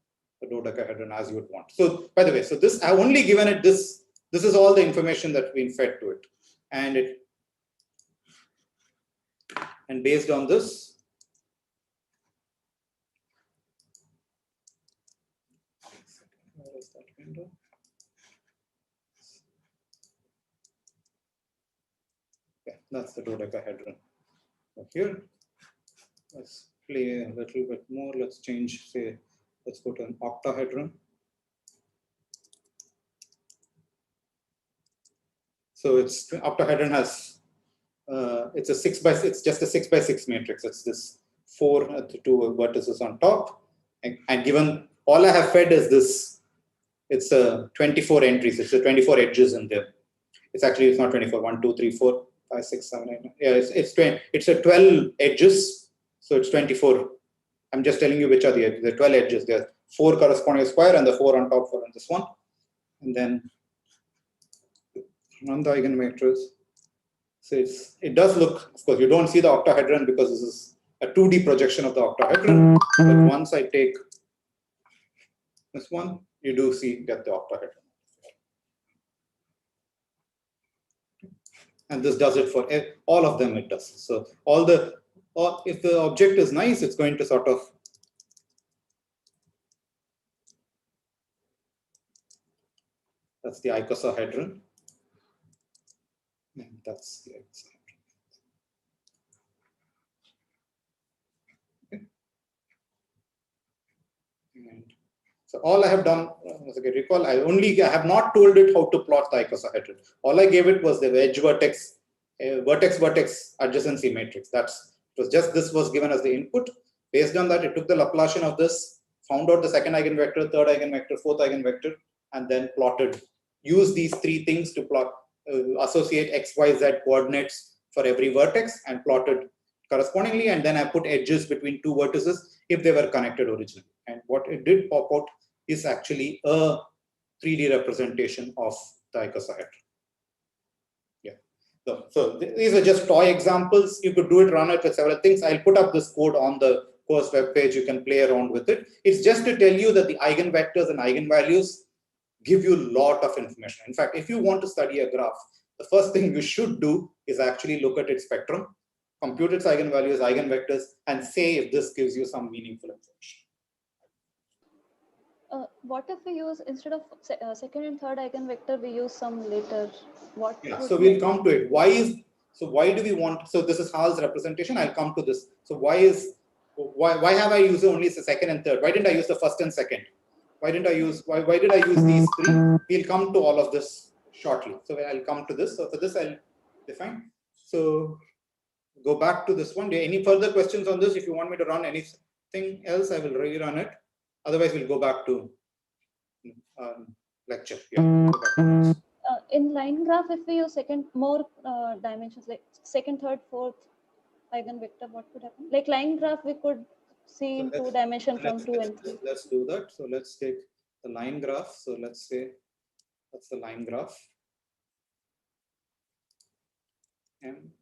the dodecahedron as you would want. So by the way, so this I've only given it this. This is all the information that's been fed to it. And based on this, where is that window? Yeah, that's the dodecahedron. So here, let's play a little bit more. Let's change, say, let's go to an octahedron. So it's octahedron has it's a 6x6, it's just a 6x6 matrix. It's this 4 2 vertices on top, and given all I have fed is this. It's a 24 entries. It's a 24 edges in there. It's actually it's not 24. 1 2 3 4 5 6 7 8 9. Yeah, it's 20. It's a 12 edges. So it's 24. I'm just telling you which are the edges. There are 12 edges. There are 4 corresponding square and the 4 on top for this one. And then run the eigenvectors. So it does look, of course, you don't see the octahedron because this is a 2D projection of the octahedron. But once I take this one, you do get the octahedron. And this does it for all of them. It does. So if the object is nice, it's going to sort of that's the icosahedron. And that's the icosahedron. Okay. And so all I have done, as I can recall, I have not told it how to plot the icosahedron. All I gave it was the edge vertex, vertex adjacency matrix. It was just this was given as the input. Based on that, it took the Laplacian of this, found out the second eigenvector, third eigenvector, fourth eigenvector, and then plotted. Use these three things to plot, associate x, y, z coordinates for every vertex, and plotted correspondingly. And then I put edges between two vertices if they were connected originally. And what it did pop out is actually a 3D representation of the icosahedron. Yeah. So these are just toy examples. You could do it, run it with several things. I'll put up this code on the course webpage. You can play around with it. It's just to tell you that the eigenvectors and eigenvalues give you a lot of information. In fact, if you want to study a graph, the first thing you should do is actually look at its spectrum, compute its eigenvalues, eigenvectors, and say if this gives you some meaningful information. What if we use, instead of second and third eigenvector, we use some later? What? Yeah, so we'll come to it. Why do we want? So this is Hall's representation. I'll come to this. So why have I used only the second and third? Why didn't I use the first and second? Why did I use these three? We'll come to all of this shortly. So I'll come to this. So for this, I'll define. So go back to this one. Any further questions on this? If you want me to run anything else, I will rerun it. Otherwise, we'll go back to lecture. Yeah, in line graph, if we use more dimensions, like second, third, fourth eigenvector, what could happen? Like line graph, we could see in 2 dimensions from 2 and 3. Let's do that. So let's take the line graph. So let's say that's the line graph. M.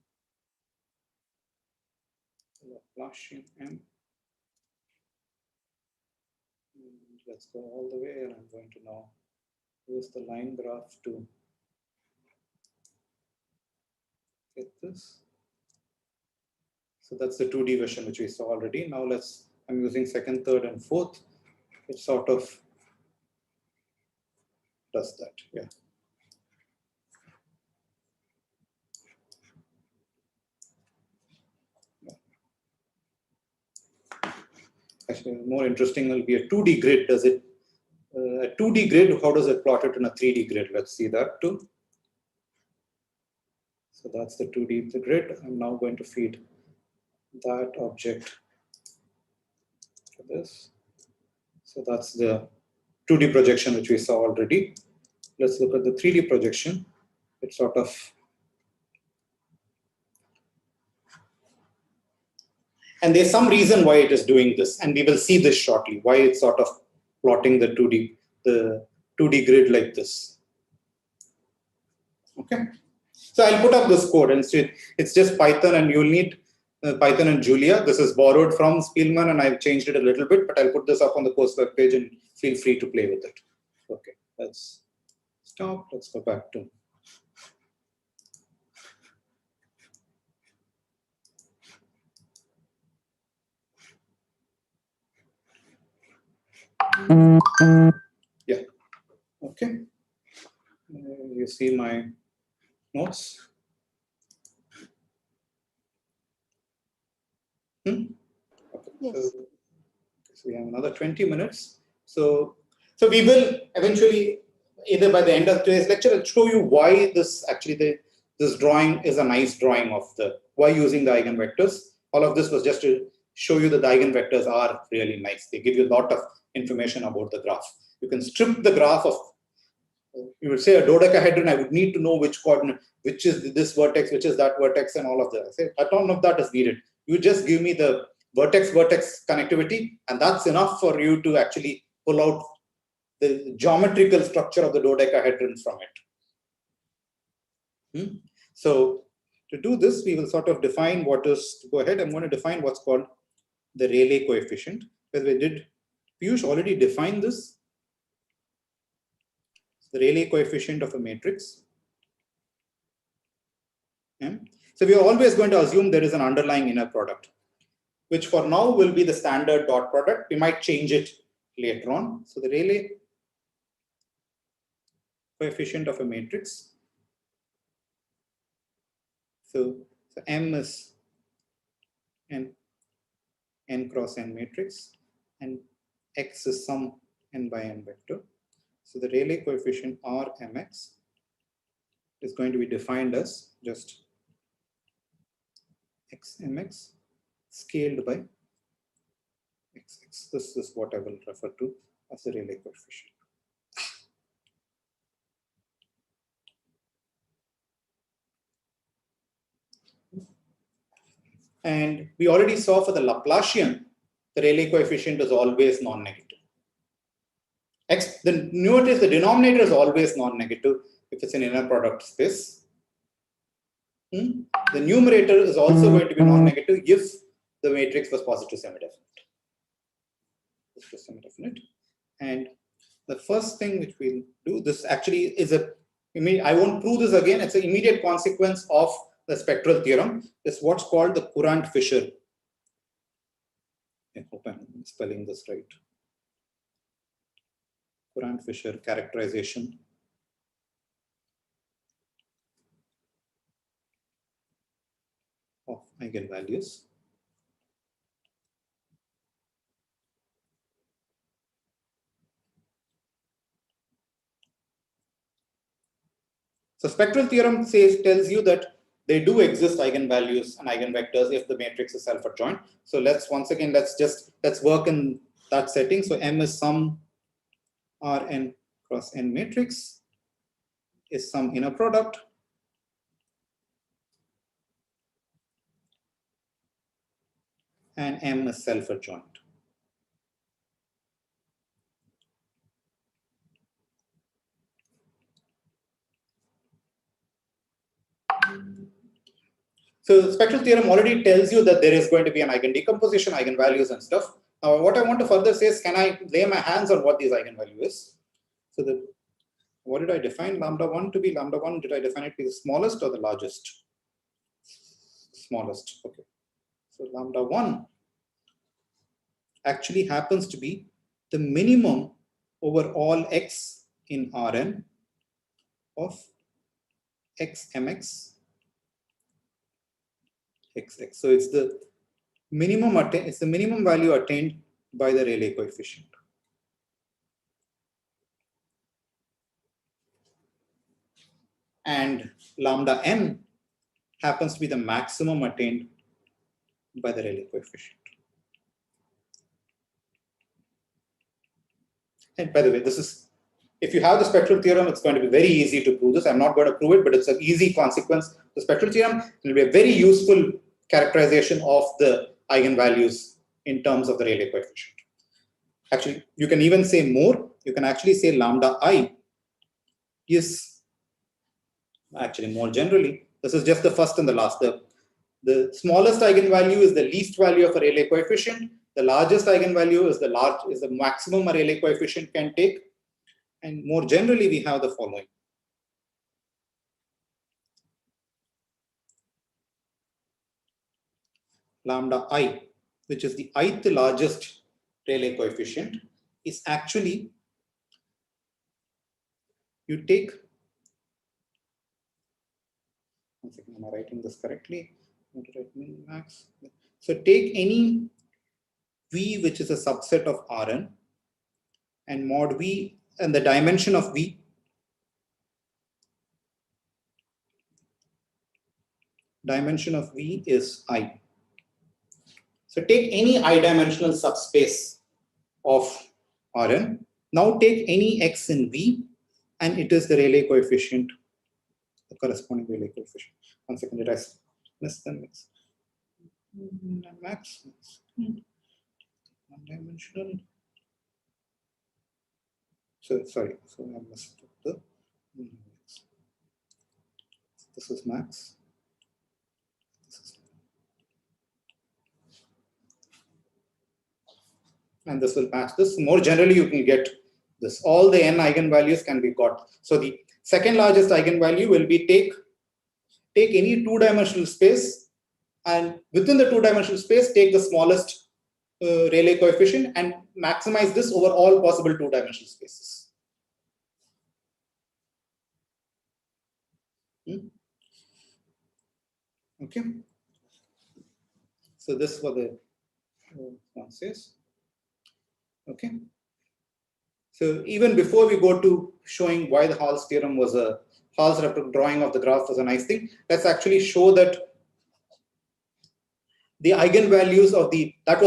Laplacian M. Let's go all the way, and I'm going to now use the line graph to get this. So that's the 2D version which we saw already. Now let's I'm using second, third, and fourth. It sort of does that. Yeah. Actually, more interesting will be a 2D grid. Does it a 2D grid? How does it plot it in a 3D grid? Let's see that too. So that's the 2D grid. I'm now going to feed that object to this. So that's the 2D projection which we saw already. Let's look at the 3D projection. It's sort of, and there's some reason why it is doing this, and we will see this shortly, why it's sort of plotting the 2D grid like this. Okay. So I'll put up this code, and it's just Python, and you'll need Python and Julia. This is borrowed from Spielman, and I've changed it a little bit, but I'll put this up on the course web page, and feel free to play with it. Okay, let's stop. Let's go back to. Yeah. Okay. You see my notes. Okay. Yes. So we have another 20 minutes. So we will eventually, either by the end of today's lecture, I'll show you why this actually this drawing is a nice drawing of why using the eigenvectors. All of this was just to show you that the eigenvectors are really nice. They give you a lot of information about the graph. You can strip the graph of, you would say a dodecahedron, I would need to know which coordinate, which is this vertex, which is that vertex, and all of that. I say, none of that is needed. You just give me the vertex-vertex connectivity, and that's enough for you to actually pull out the geometrical structure of the dodecahedron from it. So to do this, we will sort of define what is, to go ahead, I'm going to define what's called the Rayleigh coefficient, because we did, Piyush already defined this. The Rayleigh coefficient of a matrix. Yeah. So we are always going to assume there is an underlying inner product, which for now will be the standard dot product. We might change it later on. So the Rayleigh coefficient of a matrix. So M is n cross n matrix, and X is some n by n vector. So the Rayleigh coefficient Rmx is going to be defined as just xmx scaled by xx. This is what I will refer to as the Rayleigh coefficient. And we already saw for the Laplacian, the Rayleigh coefficient is always non-negative. Notice the denominator is always non-negative if it's an inner product space. The numerator is also going to be non-negative if the matrix was positive semi-definite. And the first thing which we'll do, this actually is I won't prove this again, it's an immediate consequence of the spectral theorem. Is what's called the Courant-Fisher. I hope I'm spelling this right. Courant-Fisher characterization of eigenvalues. So spectral theorem tells you that they do exist eigenvalues and eigenvectors if the matrix is self-adjoint. So let's work in that setting. So M is some Rn cross n matrix is some inner product and M is self-adjoint. So the spectral theorem already tells you that there is going to be an eigendecomposition, eigenvalues and stuff. Now what I want to further say is, can I lay my hands on what these eigenvalue is? So what did I define lambda 1 to be? Lambda 1, did I define it to be the smallest or the largest? Smallest, okay. So lambda 1, actually happens to be the minimum over all x in Rn of xmx xx. So it's the minimum value attained by the Rayleigh coefficient. And lambda n happens to be the maximum attained by the Rayleigh coefficient. And by the way, this is, if you have the spectral theorem, it's going to be very easy to prove this. I'm not going to prove it, but it's an easy consequence. The spectral theorem will be a very useful characterization of the eigenvalues in terms of the Rayleigh coefficient. Actually, you can even say more. You can actually say lambda I is, actually more generally, this is just the first and the last. The smallest eigenvalue is the least value of a Rayleigh coefficient. The largest eigenvalue is the maximum a Rayleigh coefficient can take. And more generally, we have the following. Lambda I, which is the ith largest Rayleigh coefficient, is actually, you take, one second, am I writing this correctly? Min max. So take any V which is a subset of Rn, and mod V, and the dimension of V is I. So take any I-dimensional subspace of Rn. Now take any x in V, and it is the Rayleigh coefficient, the corresponding Rayleigh coefficient. One second, did I miss the mix? Max. One-dimensional. So sorry, so I missed the. This is max. And this will match this. More generally, you can get this. All the n eigenvalues can be got. So the second largest eigenvalue will be take any two-dimensional space, and within the two-dimensional space, take the smallest Rayleigh coefficient and maximize this over all possible two-dimensional spaces. Okay. So this was the answers. Okay. So even before we go to showing why the Hall's theorem was Hall's drawing of the graph was a nice thing, let's actually show that the eigenvalues of that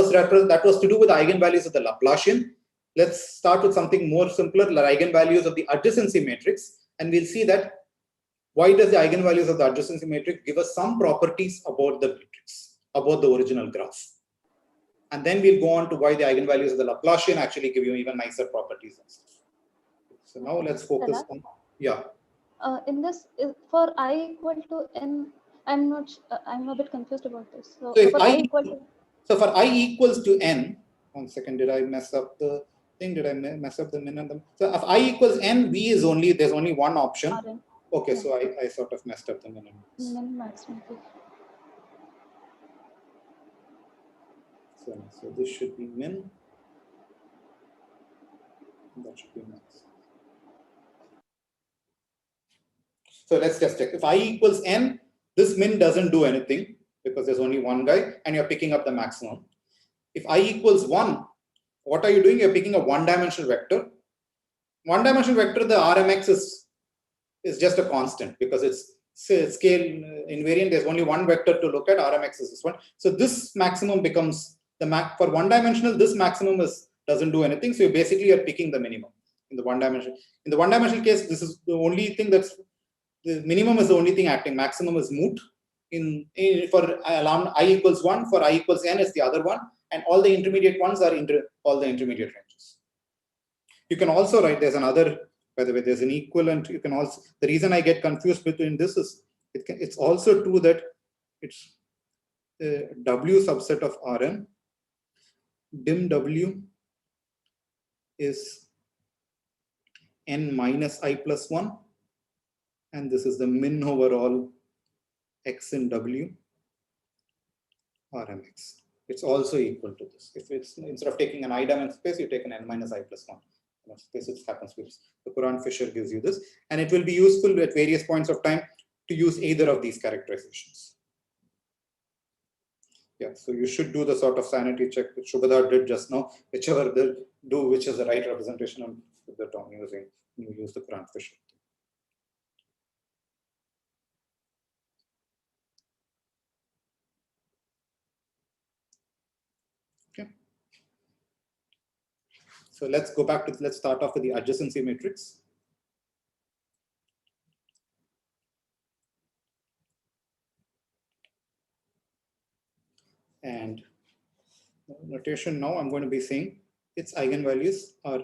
was to do with the eigenvalues of the Laplacian. Let's start with something more simpler, the eigenvalues of the adjacency matrix, and we'll see that why does the eigenvalues of the adjacency matrix give us some properties about the matrix, about the original graph. And then we'll go on to why the eigenvalues of the Laplacian actually give you even nicer properties and stuff. So now let's focus on, yeah. In this, for I equal to n, I'm a bit confused about this. So, So if for I equals to n, one second, did I mess up the thing? Did I mess up the min and the? So if I equals n, V is there's only one option. Rn. Okay, Yeah. so I sort of messed up the min and max. Min max. So this should be min. That should be max. So let's just check. If I equals n, this min doesn't do anything because there's only one guy and you're picking up the maximum. If I equals 1, what are you doing? You're picking a one-dimensional vector. One-dimensional vector, the RMX is just a constant because it's scale invariant. There's only one vector to look at. RMX is this one. So this maximum becomes the max for one-dimensional. This maximum doesn't do anything. So you're picking the minimum in the one-dimensional. In the one-dimensional case, this is the only thing that's the minimum is the only thing acting. Maximum is moot. For I equals 1, for I equals n is the other one, and all the intermediate ones are all the intermediate ranges. You can also write, there's another, by the way, there's an equivalent. You can also, the reason I get confused between this is it's also true that it's W subset of Rn. Dim W is n minus I plus 1, and this is the min over all x in W, Rmx. it's also equal to this. If it's instead of taking an I-dimensional space, you take an n minus I plus 1 space. It happens with the Courant-Fisher gives you this, and it will be useful at various points of time to use either of these characterizations. Yeah, so you should do the sort of sanity check that Shubhadar did just now, whichever they do, which is the right representation of the term using, you use the Courant-Fisher. Okay. So let's go back to, let's start off with the adjacency matrix. And notation now I'm going to be saying its eigenvalues are,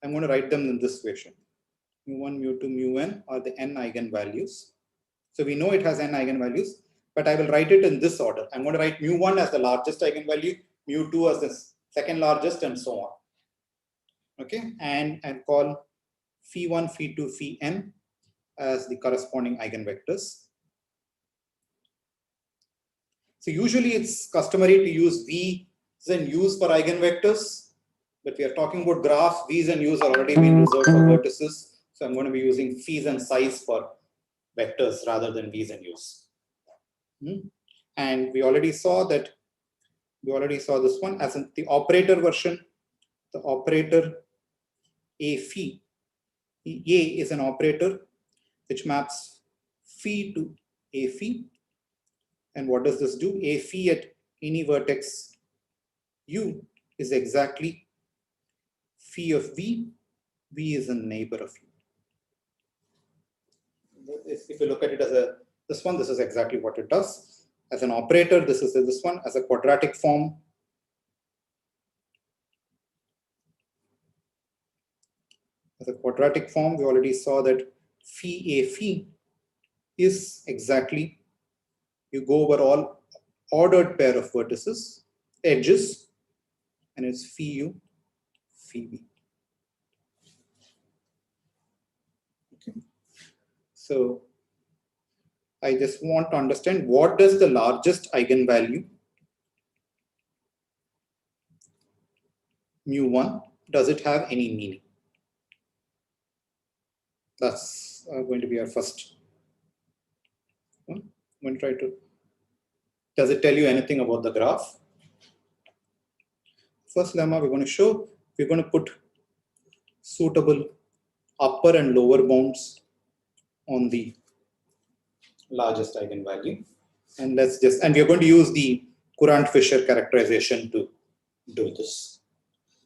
I'm going to write them in this fashion. Mu1, mu2, mu_n are the n eigenvalues. So we know it has n eigenvalues, but I will write it in this order. I'm going to write mu1 as the largest eigenvalue, mu2 as the second largest, and so on. Okay, and call phi1, phi2, phi_n as the corresponding eigenvectors. So usually it's customary to use V's and U's for eigenvectors, but we are talking about graphs. V's and U's are already been reserved for vertices. So I'm going to be using phi's and psi's for vectors rather than V's and U's. And we already saw that, we already saw this one as in the operator version, the operator A phi. A is an operator which maps phi to A phi. And what does this do? A phi at any vertex U is exactly phi of V. V is a neighbor of U. If you look at it as a this one, this is exactly what it does. As an operator, this is this one. As a quadratic form, we already saw that phi A phi is exactly, you go over all ordered pair of vertices, edges, and it's phi U, phi V. Okay. So I just want to understand, what does the largest eigenvalue mu1, does it have any meaning? That's going to be our first one. I'm going to try to, does it tell you anything about the graph? First lemma we're going to show, we're going to put suitable upper and lower bounds on the largest eigenvalue. And let's just, and we're going to use the Courant-Fisher characterization to do this.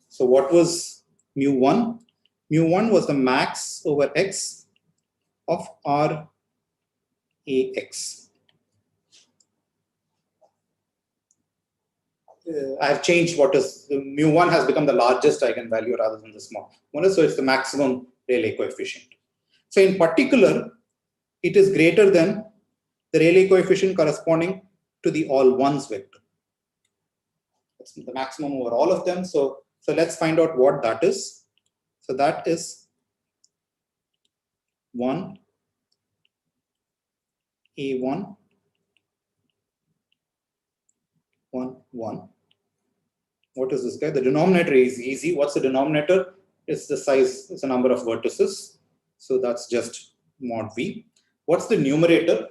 So what was mu1? Mu1 was the max over x of R AX. I've changed what is, the mu1 has become the largest eigenvalue rather than the small one. So it's the maximum Rayleigh coefficient. So in particular, it is greater than the Rayleigh coefficient corresponding to the all ones vector. That's the maximum over all of them. So let's find out what that is. So that is 1 A1 1 1. What is this guy? The denominator is easy. What's the denominator? It's the size, it's a number of vertices. So that's just mod V. What's the numerator?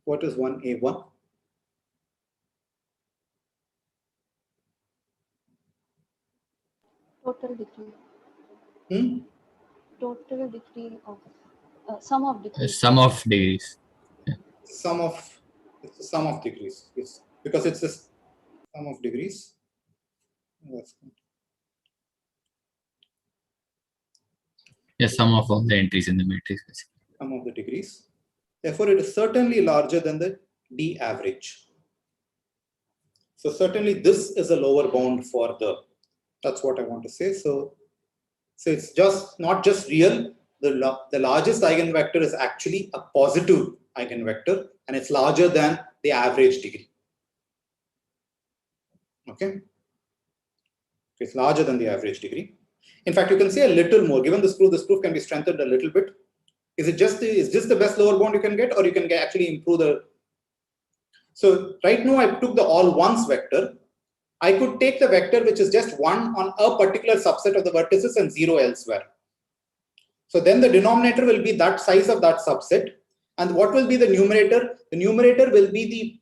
What is 1 A1? Total degree. Total degree of sum of degrees. Sum of degrees. Yeah. Sum of degrees. Yes, because it's a sum of degrees. That's good. Yeah, sum of all the entries in the matrix. Sum of the degrees. Therefore, it is certainly larger than the D average. So certainly this is a lower bound for the, that's what I want to say. So it's just not just real. The largest eigenvector is actually a positive eigenvector, and it's larger than the average degree. Okay, it's larger than the average degree. In fact, you can say a little more. Given this proof can be strengthened a little bit. Is this the best lower bound you can get, or you can actually improve the? So right now I took the all ones vector. I could take the vector which is just 1 on a particular subset of the vertices and 0 elsewhere. So then the denominator will be that size of that subset. And what will be the numerator? The numerator will be the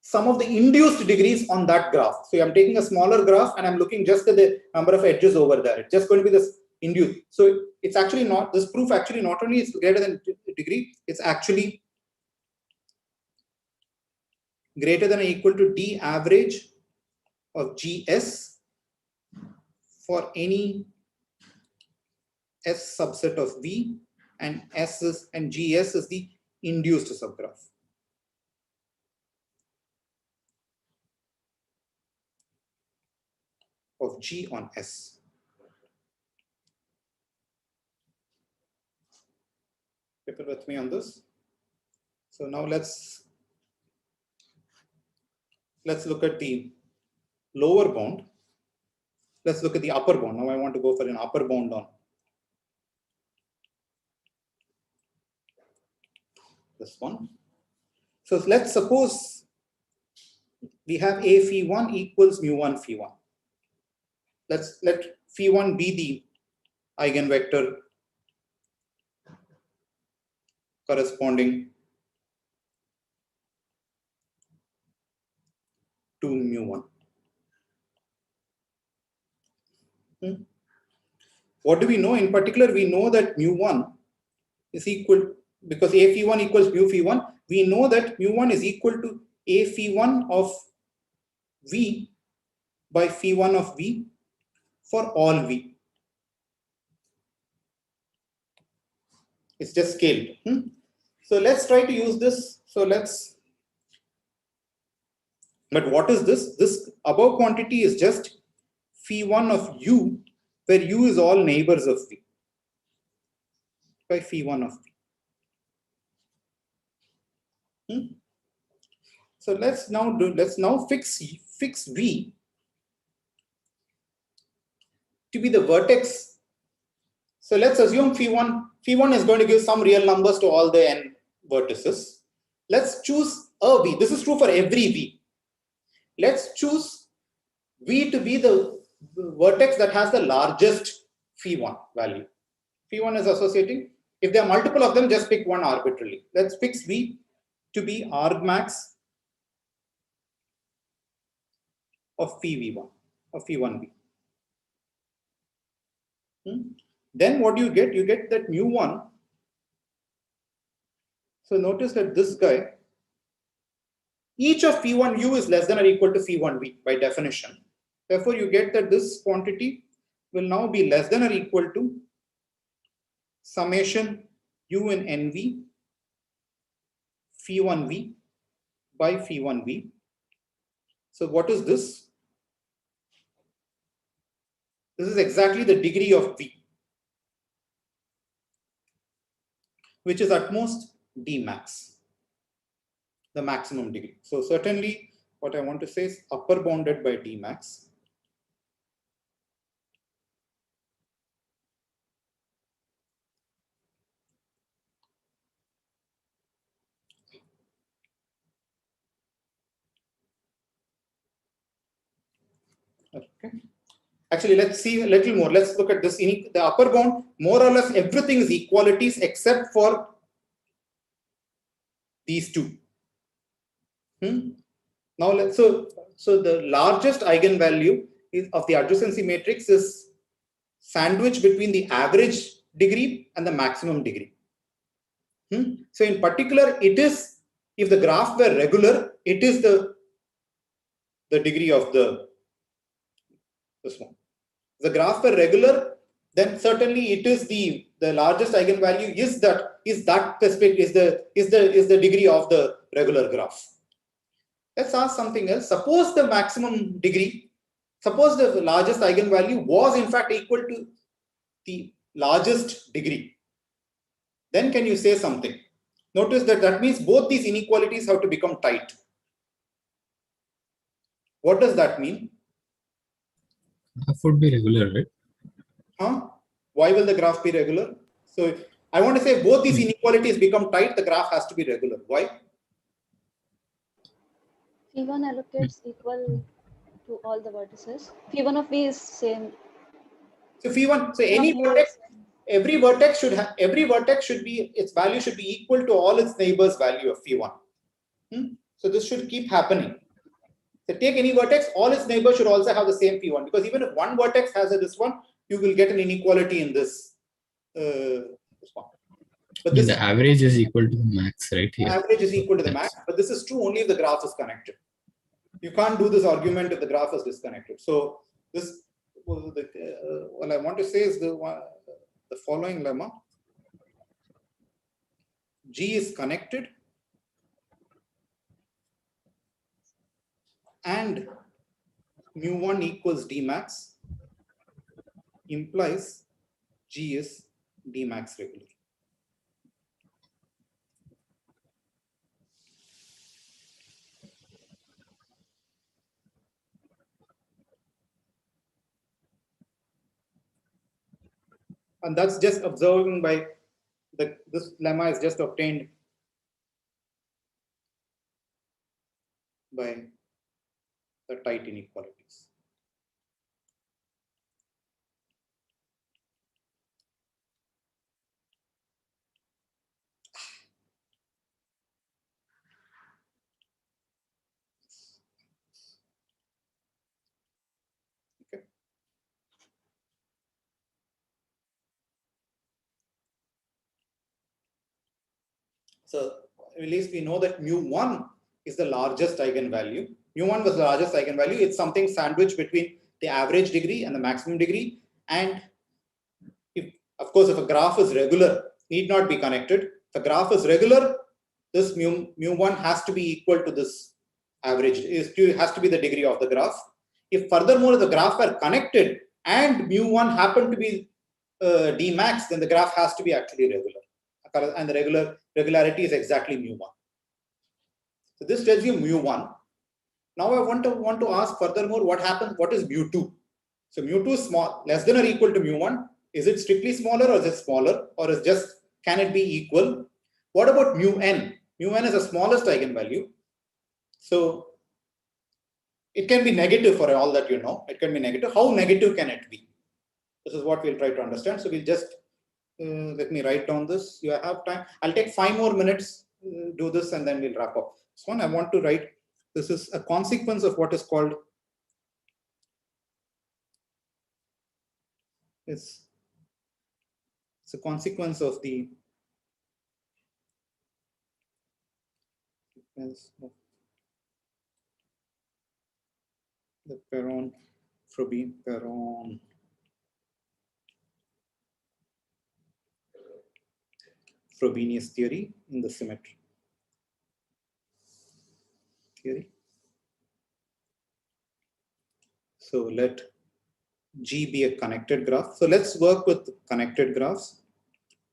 sum of the induced degrees on that graph. So I'm taking a smaller graph and I'm looking just at the number of edges over there. It's just going to be this induced. So it's actually not, this proof actually not only is greater than degree, it's actually greater than or equal to d average of GS for any S subset of V, and GS is the induced subgraph. Of G on S. People with me on this? So now let's look at the lower bound. Let's look at the upper bound. Now I want to go for an upper bound on this one. So let's suppose we have a phi1 equals mu1 phi1. Let phi1 be the eigenvector corresponding to mu1. What do we know? In particular, we know that mu1 is equal, because a phi1 equals mu phi1, we know that mu1 is equal to a phi1 of V by phi1 of V for all V. It's just scaled. So let's try to use this. But what is this? This above quantity is just phi1 of U, where U is all neighbors of V by phi1 of V. So let's now fix V to be the vertex. So let's assume phi1 is going to give some real numbers to all the n vertices. Let's choose a V. This is true for every V. Let's choose V to be the vertex that has the largest phi1 value. Phi1 is associating. If there are multiple of them, just pick one arbitrarily. Let's fix V to be argmax of phi v1, of phi1v. Then what do you get? You get that mu1. So notice that this guy, each of phi1u is less than or equal to phi1v by definition. Therefore, you get that this quantity will now be less than or equal to summation u in nv phi1v by phi1v. So what is this? This is exactly the degree of V, which is at most D max, the maximum degree. So certainly what I want to say is upper bounded by D max. Okay. Actually, let's see a little more. Let's look at this. The upper bound, more or less everything is equalities except for these two. Now so the largest eigenvalue of the adjacency matrix is sandwiched between the average degree and the maximum degree. So in particular, it is, if the graph were regular, it is the degree of this one. The graph were regular, then certainly it is the largest eigenvalue is the degree of the regular graph. Let's ask something else. Suppose the maximum degree, suppose the largest eigenvalue was in fact equal to the largest degree. Then can you say something? Notice that means both these inequalities have to become tight. What does that mean? F would be regular, right? Why will the graph be regular? So I want to say both these inequalities become tight, the graph has to be regular. Why? Phi1 allocates equal to all the vertices. Phi1 of V is same. So Phi1, so any U vertex, is every vertex should be, its value should be equal to all its neighbors' value of Phi1. So this should keep happening. So take any vertex, all its neighbors should also have the same Phi1, because even if one vertex has this one, you will get an inequality in this one. But this the average is equal to the max, right here. Average is equal to the max, but this is true only if the graph is connected. You can't do this argument if the graph is disconnected. So this, what I want to say is the following lemma. G is connected and mu1 equals D max implies G is D max regular. And that's just observing by this lemma is just obtained by the tight inequalities. Okay. So at least we know that mu1 is the largest eigenvalue. Mu1 was the largest eigenvalue. It's something sandwiched between the average degree and the maximum degree. And if, of course, if a graph is regular, need not be connected. If a graph is regular, this mu1 has to be equal to this average. It has to be the degree of the graph. If furthermore the graph are connected and mu1 happen to be D max, then the graph has to be actually regular. And the regularity is exactly mu1. So this tells you mu1. Now I want to ask furthermore what happens, what is mu2? So mu2 is small, less than or equal to mu1. Is it strictly smaller or is it smaller? Or is just, can it be equal? What about mu_n? Mu_n is the smallest eigenvalue. So it can be negative for all that you know. It can be negative. How negative can it be? This is what we'll try to understand. So we'll just let me write down this. You have time. I'll take 5 more minutes, do this, and then we'll wrap up. This one I want to write. This is a consequence of what is called it's a consequence of the Frobenius theory in the symmetry theory. So let G be a connected graph. So let's work with connected graphs.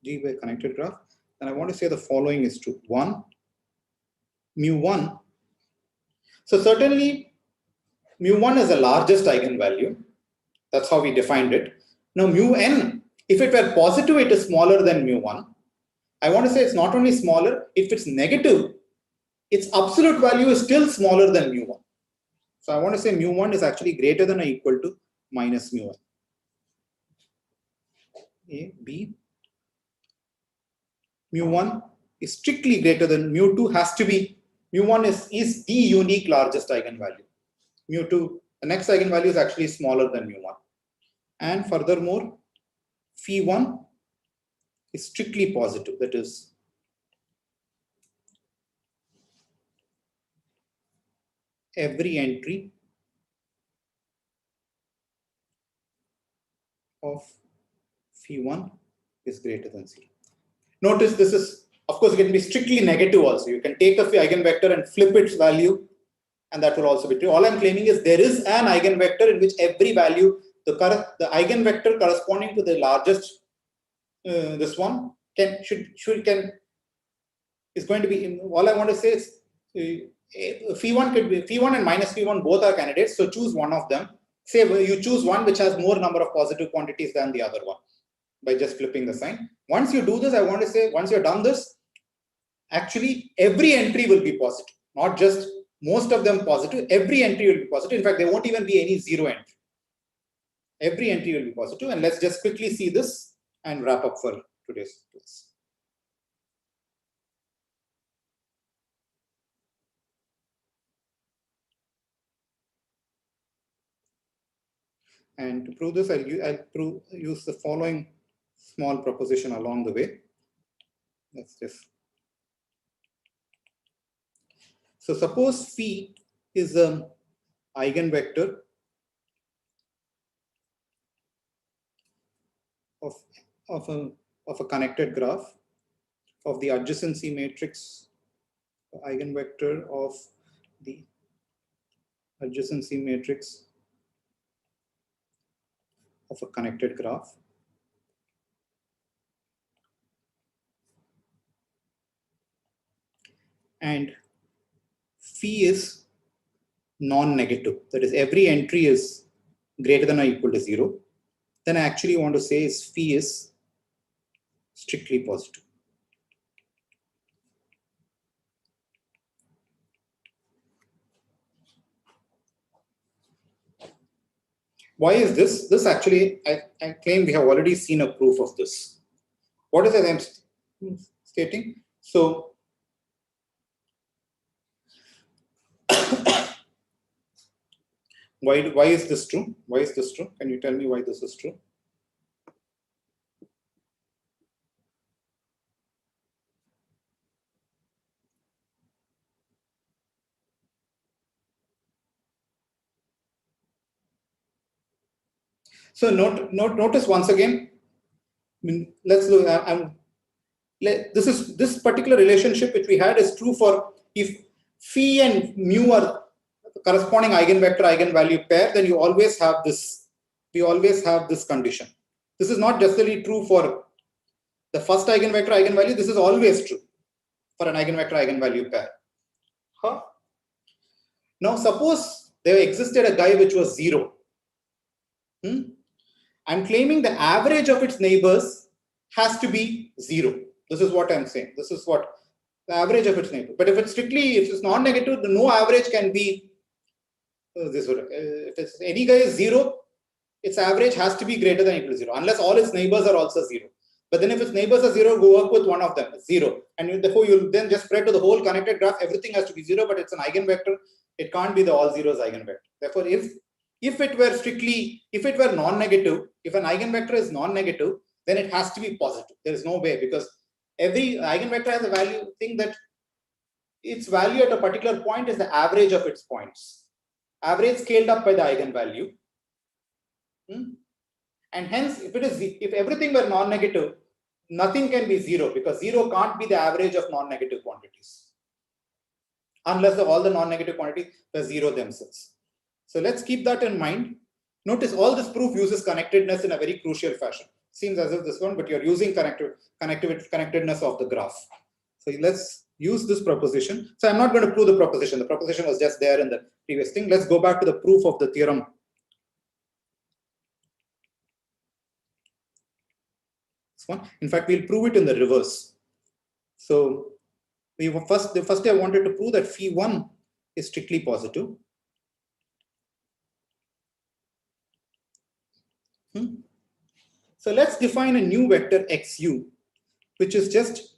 G be a connected graph. And I want to say the following is true. 1, mu1. So certainly mu1 is the largest eigenvalue. That's how we defined it. Now mu_n, if it were positive, it is smaller than mu1. I want to say it's not only smaller, if it's negative, its absolute value is still smaller than mu1. So I want to say mu1 is actually greater than or equal to minus mu1. A, B. Mu1 is strictly greater than mu2 has to be, mu1 is the unique largest eigenvalue. Mu2, the next eigenvalue is actually smaller than mu1. And furthermore, phi1 is strictly positive. That is, every entry of phi1 is greater than 0. Notice this is, of course, it can be strictly negative also. You can take a eigenvector and flip its value, and that will also be true. All I'm claiming is there is an eigenvector in which every value, the eigenvector corresponding to the largest, this one, is going to be, all I want to say is phi1 could be, phi1 and minus phi1 both are candidates, so choose one of them. say you choose one which has more number of positive quantities than the other one by just flipping the sign. Once you do this, I want to say, once you're done this, actually every entry will be positive, not just most of them positive. Every entry will be positive. In fact, there won't even be any zero entry. Every entry will be positive. And let's just quickly see this and wrap up for today's class. And to prove this, I'll use the following small proposition along the way. Let's just. So suppose phi is an eigenvector of a connected graph of the adjacency matrix, eigenvector of the adjacency matrix of a connected graph. And phi is non-negative. That is, every entry is greater than or equal to 0. Then I actually want to say is phi is strictly positive. Why is this? This actually, I claim we have already seen a proof of this. What is it I'm stating? So, why is this true? Why is this true? Can you tell me why this is true? So notice once again. Let's look. This particular relationship which we had is true for if phi and mu are corresponding eigenvector eigenvalue pair. Then you always have this. We always have this condition. This is not necessarily true for the first eigenvector eigenvalue. This is always true for an eigenvector eigenvalue pair. Huh? Now suppose there existed a guy which was 0. I'm claiming the average of its neighbors has to be 0. This is what I'm saying. This is what the average of its neighbor. But if it's non-negative, no average can be this. If it's any guy is 0, its average has to be greater than or equal to 0, unless all its neighbors are also 0. But then if its neighbors are 0, go work with one of them, 0. And therefore you'll then just spread to the whole connected graph. Everything has to be 0, but it's an eigenvector. It can't be the all zeros eigenvector. Therefore, if it were non-negative, if an eigenvector is non-negative, then it has to be positive. There is no way, because every eigenvector has a value thing that its value at a particular point is the average of its points. Average scaled up by the eigenvalue. And hence, if everything were non-negative, nothing can be 0, because 0 can't be the average of non-negative quantities. Unless all the non-negative quantities are 0 themselves. So let's keep that in mind. Notice all this proof uses connectedness in a very crucial fashion. Seems as if this one, but you're using connectedness of the graph. So let's use this proposition. So I'm not going to prove the proposition. The proposition was just there in the previous thing. Let's go back to the proof of the theorem. This one. In fact, we'll prove it in the reverse. So the first day I wanted to prove that phi 1 is strictly positive. So let's define a new vector xu, which is just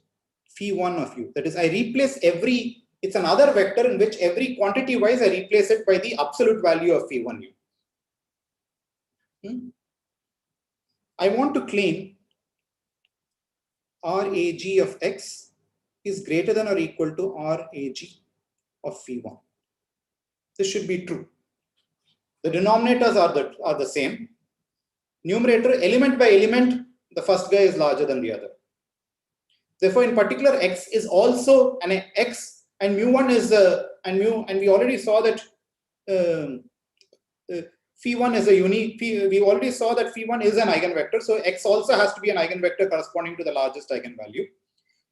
phi 1 of u. That is, I replace it's another vector in which every quantity wise I replace it by the absolute value of phi 1 u. I want to claim RAG of x is greater than or equal to RAG of phi 1. This should be true. The denominators are the same. Numerator, element by element, the first guy is larger than the other. Therefore, in particular, x is also an x, and mu1 is and we already saw that phi 1 is a unique. We already saw that phi 1 is an eigenvector, so x also has to be an eigenvector corresponding to the largest eigenvalue.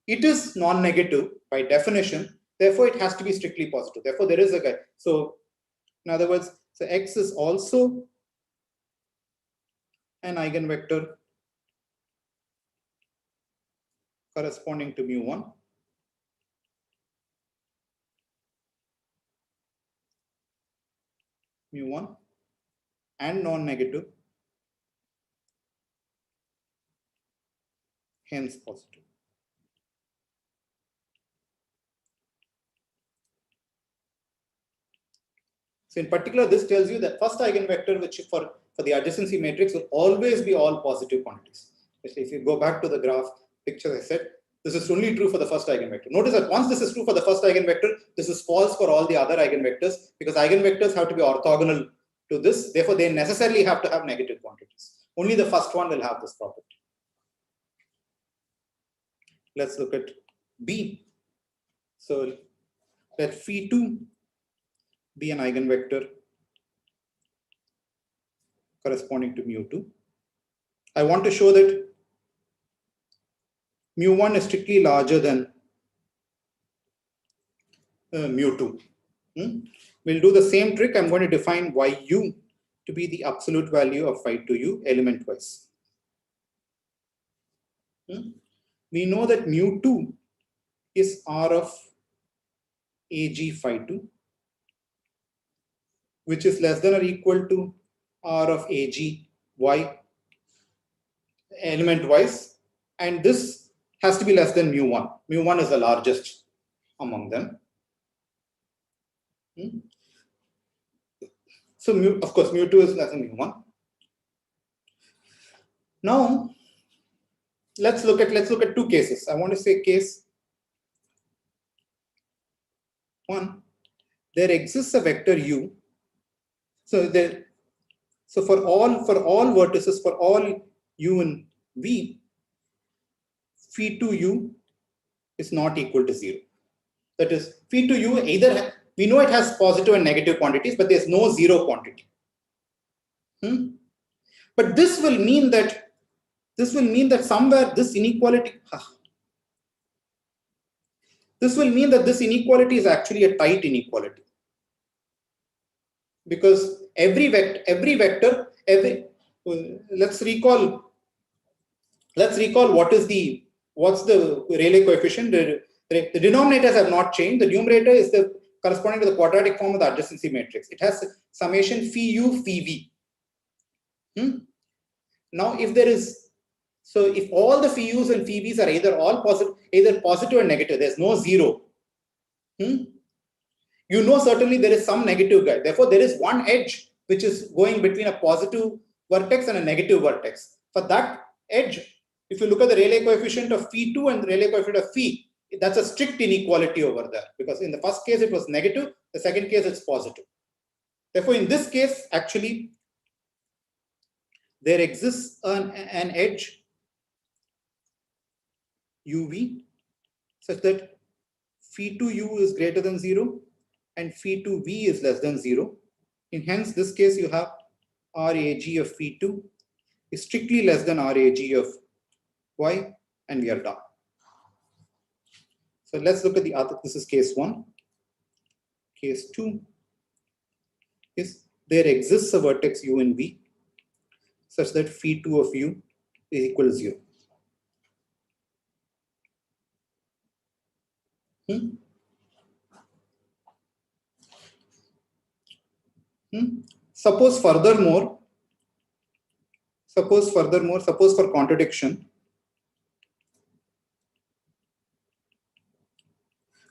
It is non-negative by definition. Therefore, it has to be strictly positive. Therefore, there is a guy. So, in other words, so x is also an eigenvector corresponding to mu1 and non-negative, hence positive. So in particular, this tells you that first eigenvector, which for the adjacency matrix will always be all positive quantities. Especially if you go back to the graph picture I said, this is only true for the first eigenvector. Notice that once this is true for the first eigenvector, this is false for all the other eigenvectors, because eigenvectors have to be orthogonal to this. Therefore, they necessarily have to have negative quantities. Only the first one will have this property. Let's look at B. So let phi2 be an eigenvector corresponding to mu2. I want to show that mu1 is strictly larger than mu2. We'll do the same trick. I'm going to define yu to be the absolute value of phi2u element wise. We know that mu2 is R of AG phi2, which is less than or equal to R of AG y element wise, and this has to be less than mu1. Mu1 is the largest among them. So of course mu2 is less than mu1. Now let's look at two cases. I want to say case one. There exists a vector u. So for all vertices, for all u in V, phi2u is not equal to 0. That is, phi2u either we know it has positive and negative quantities, but there's no zero quantity. But this will mean that somewhere this inequality is actually a tight inequality, because every vector let's recall what's the Rayleigh coefficient. The denominators have not changed. The numerator is the corresponding to the quadratic form of the adjacency matrix. It has summation phi u phi v. Now if all the phi u's and phi v's are either positive or negative, there's no zero. You know certainly there is some negative guy. Therefore, there is one edge which is going between a positive vertex and a negative vertex. For that edge, if you look at the Rayleigh coefficient of phi2 and the Rayleigh coefficient of phi, that's a strict inequality over there, because in the first case it was negative, the second case it's positive. Therefore, in this case, actually, there exists an edge uv such that phi2u is greater than 0 and phi2v is less than 0. In hence, this case you have RAG of phi2 is strictly less than RAG of y, and we are done. So let's look at the other. This is case 1. Case 2 is there exists a vertex u in V such that phi2 of u is equal to 0. Suppose for contradiction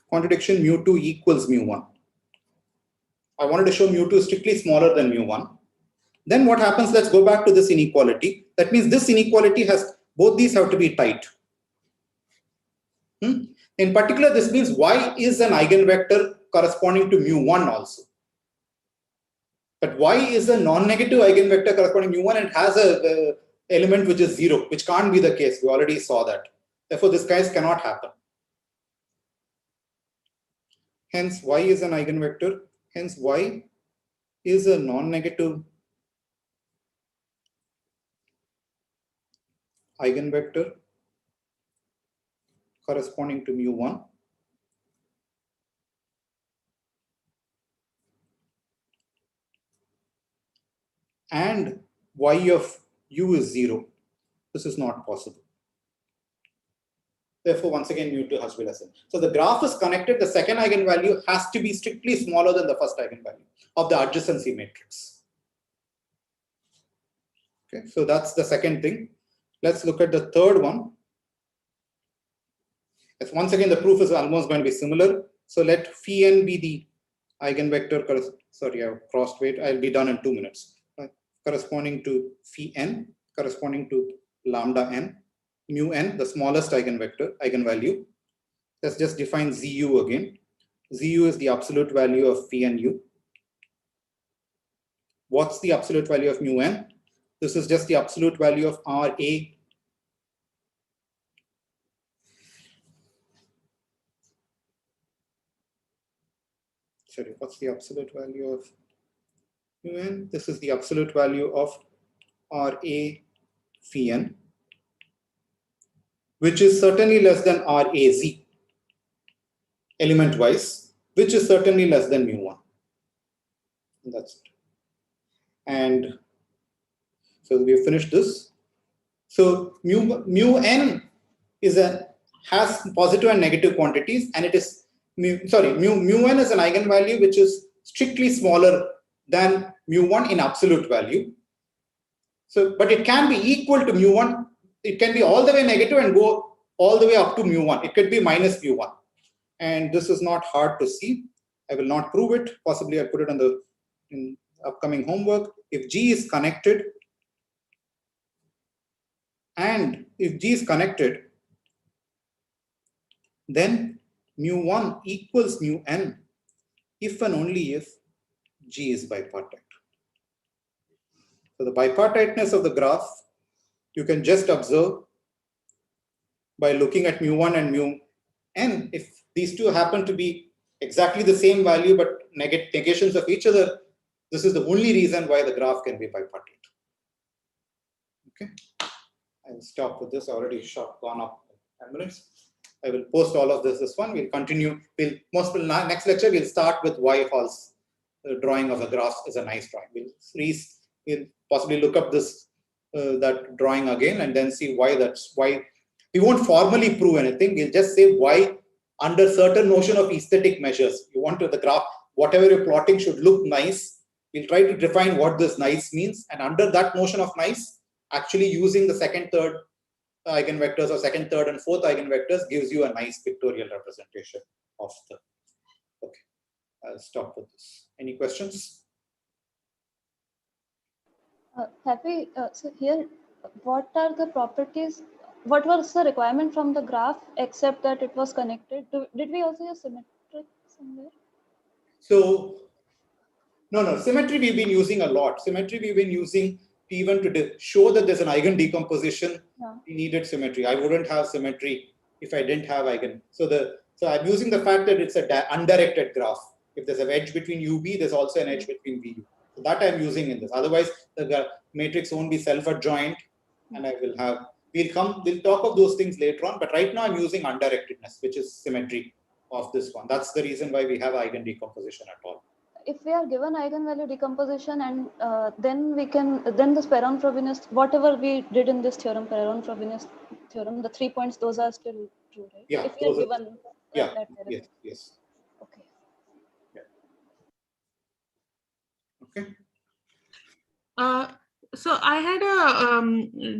mu2 equals mu1. I wanted to show mu2 is strictly smaller than mu1. Then what happens? Let's go back to this inequality. That means this inequality has, both these have to be tight. In particular, this means y is an eigenvector corresponding to mu1 also. But y is a non-negative eigenvector corresponding to mu1 and has a element which is 0, which can't be the case. We already saw that. Therefore, this case cannot happen. Hence, y is an eigenvector. Hence, y is a non-negative eigenvector corresponding to mu1. And y of u is 0. This is not possible. Therefore, once again, mu to Husville lesson. So the graph is connected. The second eigenvalue has to be strictly smaller than the first eigenvalue of the adjacency matrix. Okay, so that's the second thing. Let's look at the third one. Yes, once again, the proof is almost going to be similar. So let phi n be the eigenvector. Sorry, I've crossed weight. I'll be done in 2 minutes. Corresponding to phi n, corresponding to lambda n, mu n, the smallest eigenvalue. Let's just define zu again. Zu is the absolute value of phi n u. What's the absolute value of mu n? This is just the absolute value of Ra. Sorry, what's the absolute value of mu n? This is the absolute value of Ra phi n, which is certainly less than Raz, element wise, which is certainly less than mu1. That's it. And so we have finished this. So mu n has positive and negative quantities, and it is mu n is an eigenvalue which is strictly smaller than mu1 in absolute value. So, but it can be equal to mu1. It can be all the way negative and go all the way up to mu1. It could be minus mu1, and this is not hard to see. I will not prove it. Possibly I'll put it in upcoming homework. If G is connected, and if G is connected, then mu1 equals mu n if and only if G is bipartite. So the bipartiteness of the graph you can just observe by looking at mu1 and mu n. If these two happen to be exactly the same value but negations of each other, this is the only reason why the graph can be bipartite. Okay, I'll stop with this. I already gone up 10 minutes. I will post all of this one. We'll continue. Next lecture, we'll start with why Hall's drawing of the graph is a nice drawing. We'll possibly look up this that drawing again and then see why that's why. We won't formally prove anything. We'll just say why under certain notion of aesthetic measures. You want the graph, whatever you're plotting should look nice. We'll try to define what this nice means. And under that notion of nice, actually using the second, third eigenvectors or second, third, and fourth eigenvectors gives you a nice pictorial representation of the. Okay, I'll stop with this. Any questions? So here, what are the properties? What was the requirement from the graph except that it was connected? Did we also use symmetric somewhere? So, no, symmetry we've been using a lot. Symmetry we've been using even to show that there's an eigen decomposition. Yeah. We needed symmetry. I wouldn't have symmetry if I didn't have eigen. So I'm using the fact that it's an undirected graph. If there's an edge between UB, there's also an edge between VU. So that I'm using in this. Otherwise, the matrix won't be self-adjoint, and I will have. We'll talk of those things later on. But right now, I'm using undirectedness, which is symmetry of this one. That's the reason why we have eigen decomposition at all. If we are given eigenvalue decomposition, and then the Perron-Frobenius, whatever we did in this theorem, Perron-Frobenius theorem, the 3 points, those are still true, right? Yeah. If we are given that Yes. Okay. Yeah. Okay. So I had a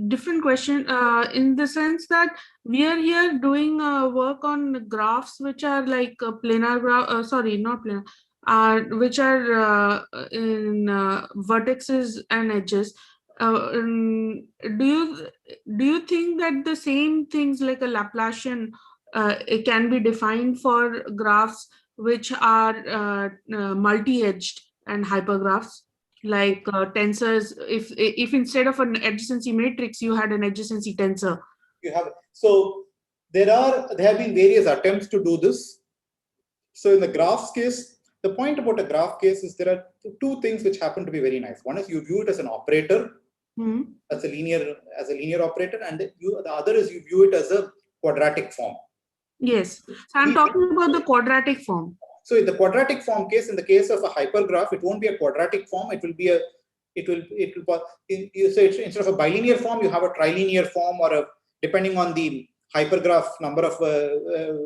different question in the sense that we are here doing work on graphs which are like planar graph. Sorry, not planar. Which are in vertices and edges. Do you think that the same things like a Laplacian it can be defined for graphs which are multi-edged and hypergraphs? Like tensors, if instead of an adjacency matrix you had an adjacency tensor. You have so there have been various attempts to do this. So in the graphs case, the point about a graph case is there are two things which happen to be very nice. One is you view it as an operator, as a linear operator, and the other is you view it as a quadratic form. Yes, so I'm talking about the quadratic form. So in the quadratic form case, in the case of a hypergraph, it won't be a quadratic form. It will be it will so it's, instead of a bilinear form, you have a trilinear form, or depending on the hypergraph number of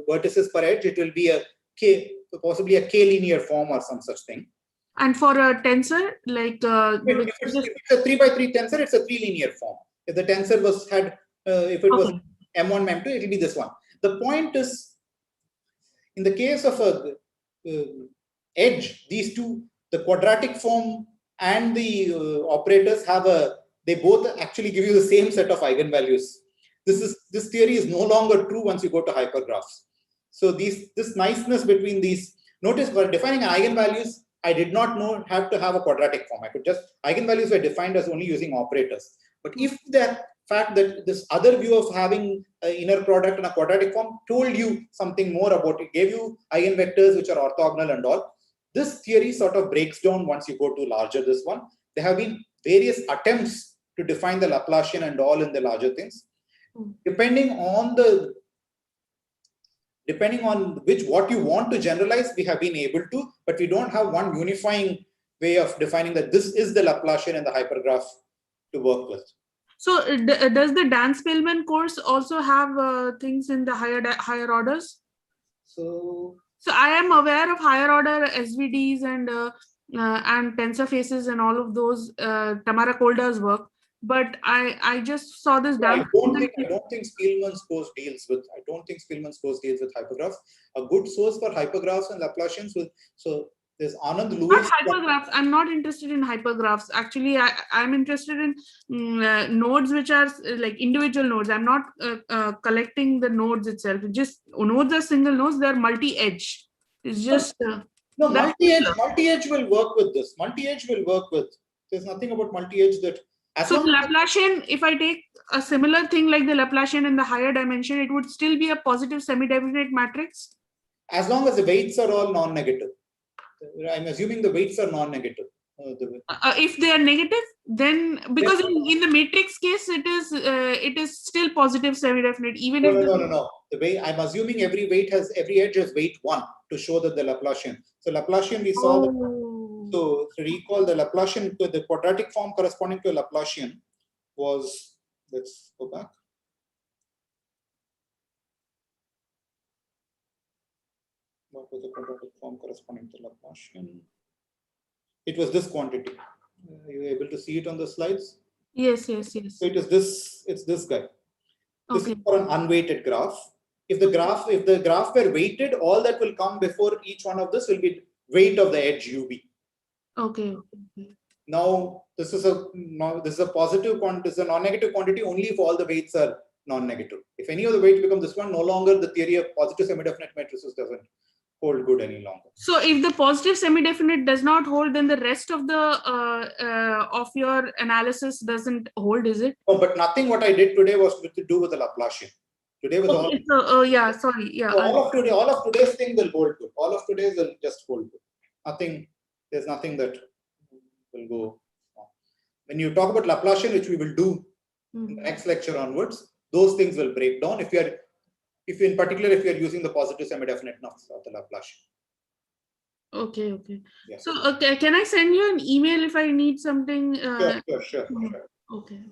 vertices per edge, it will be a possibly a k-linear form or some such thing. And for a tensor, like if it's a 3 by 3 tensor, it's a 3-linear form. If the tensor had if it was M1, M2, it will be this one. The point is, in the case of a edge, these two, the quadratic form and the operators they both actually give you the same set of eigenvalues. This theory is no longer true once you go to hypergraphs. So this niceness between these, notice for defining eigenvalues, I did not have to have a quadratic form. I could just, eigenvalues were defined as only using operators. But if the fact that this other view of having an inner product in a quadratic form told you something more about it, gave you eigenvectors which are orthogonal and all, this theory sort of breaks down once you go to larger this one. There have been various attempts to define the Laplacian and all in the larger things. Depending on what you want to generalize, we have been able to, but we don't have one unifying way of defining that this is the Laplacian and the hypergraph to work with. So does the Dan Spellman course also have things in the higher orders? So I am aware of higher order SVDs and tensor faces and all of those Tamara Kolda's work, but I just saw this. I don't think Spellman's course deals with. I don't think Spellman's course deals with hypergraphs. A good source for hypergraphs and Laplacians. So there's Anand Lewis. Not hypergraphs. I'm not interested in hypergraphs. Actually, I'm interested in nodes which are like individual nodes. I'm not collecting the nodes itself. Just nodes are single nodes. They're multi-edge. It's just no multi-edge will work with this. Multi-edge will work with. There's nothing about multi-edge that. So the Laplacian, if I take a similar thing like the Laplacian in the higher dimension, it would still be a positive semi-definite matrix? As long as the weights are all non-negative. I'm assuming the weights are non-negative. If they are negative, then because in the matrix case, it is still positive semi-definite. Even if no. The way I'm assuming every edge has weight 1 to show that the Laplacian. So Laplacian we saw. So to recall the Laplacian, the quadratic form corresponding to a Laplacian was, let's go back. What was the quadratic form corresponding to Laplacian? It was this quantity. Are you able to see it on the slides? Yes. So it's this guy. This Okay. is for an unweighted graph. If the graph were weighted, all that will come before each one of this will be weight of the edge UB. Okay. Now this is a positive quantity, this is a non-negative quantity only if all the weights are non-negative. If any of the weights become this one, no longer the theory of positive semi-definite matrices doesn't hold good any longer. So if the positive semi-definite does not hold, then the rest of the of your analysis doesn't hold, is it? No, but nothing what I did today was to do with the Laplacian. Today was all. So, yeah, sorry. Yeah. So all of today's thing will hold good. All of today's will just hold good. There's nothing that will go wrong. When you talk about Laplacian, which we will do in the next lecture onwards, those things will break down. If you're using the positive semi-definiteness of the Laplacian. Okay. Yeah. So can I send you an email if I need something? Sure. Okay.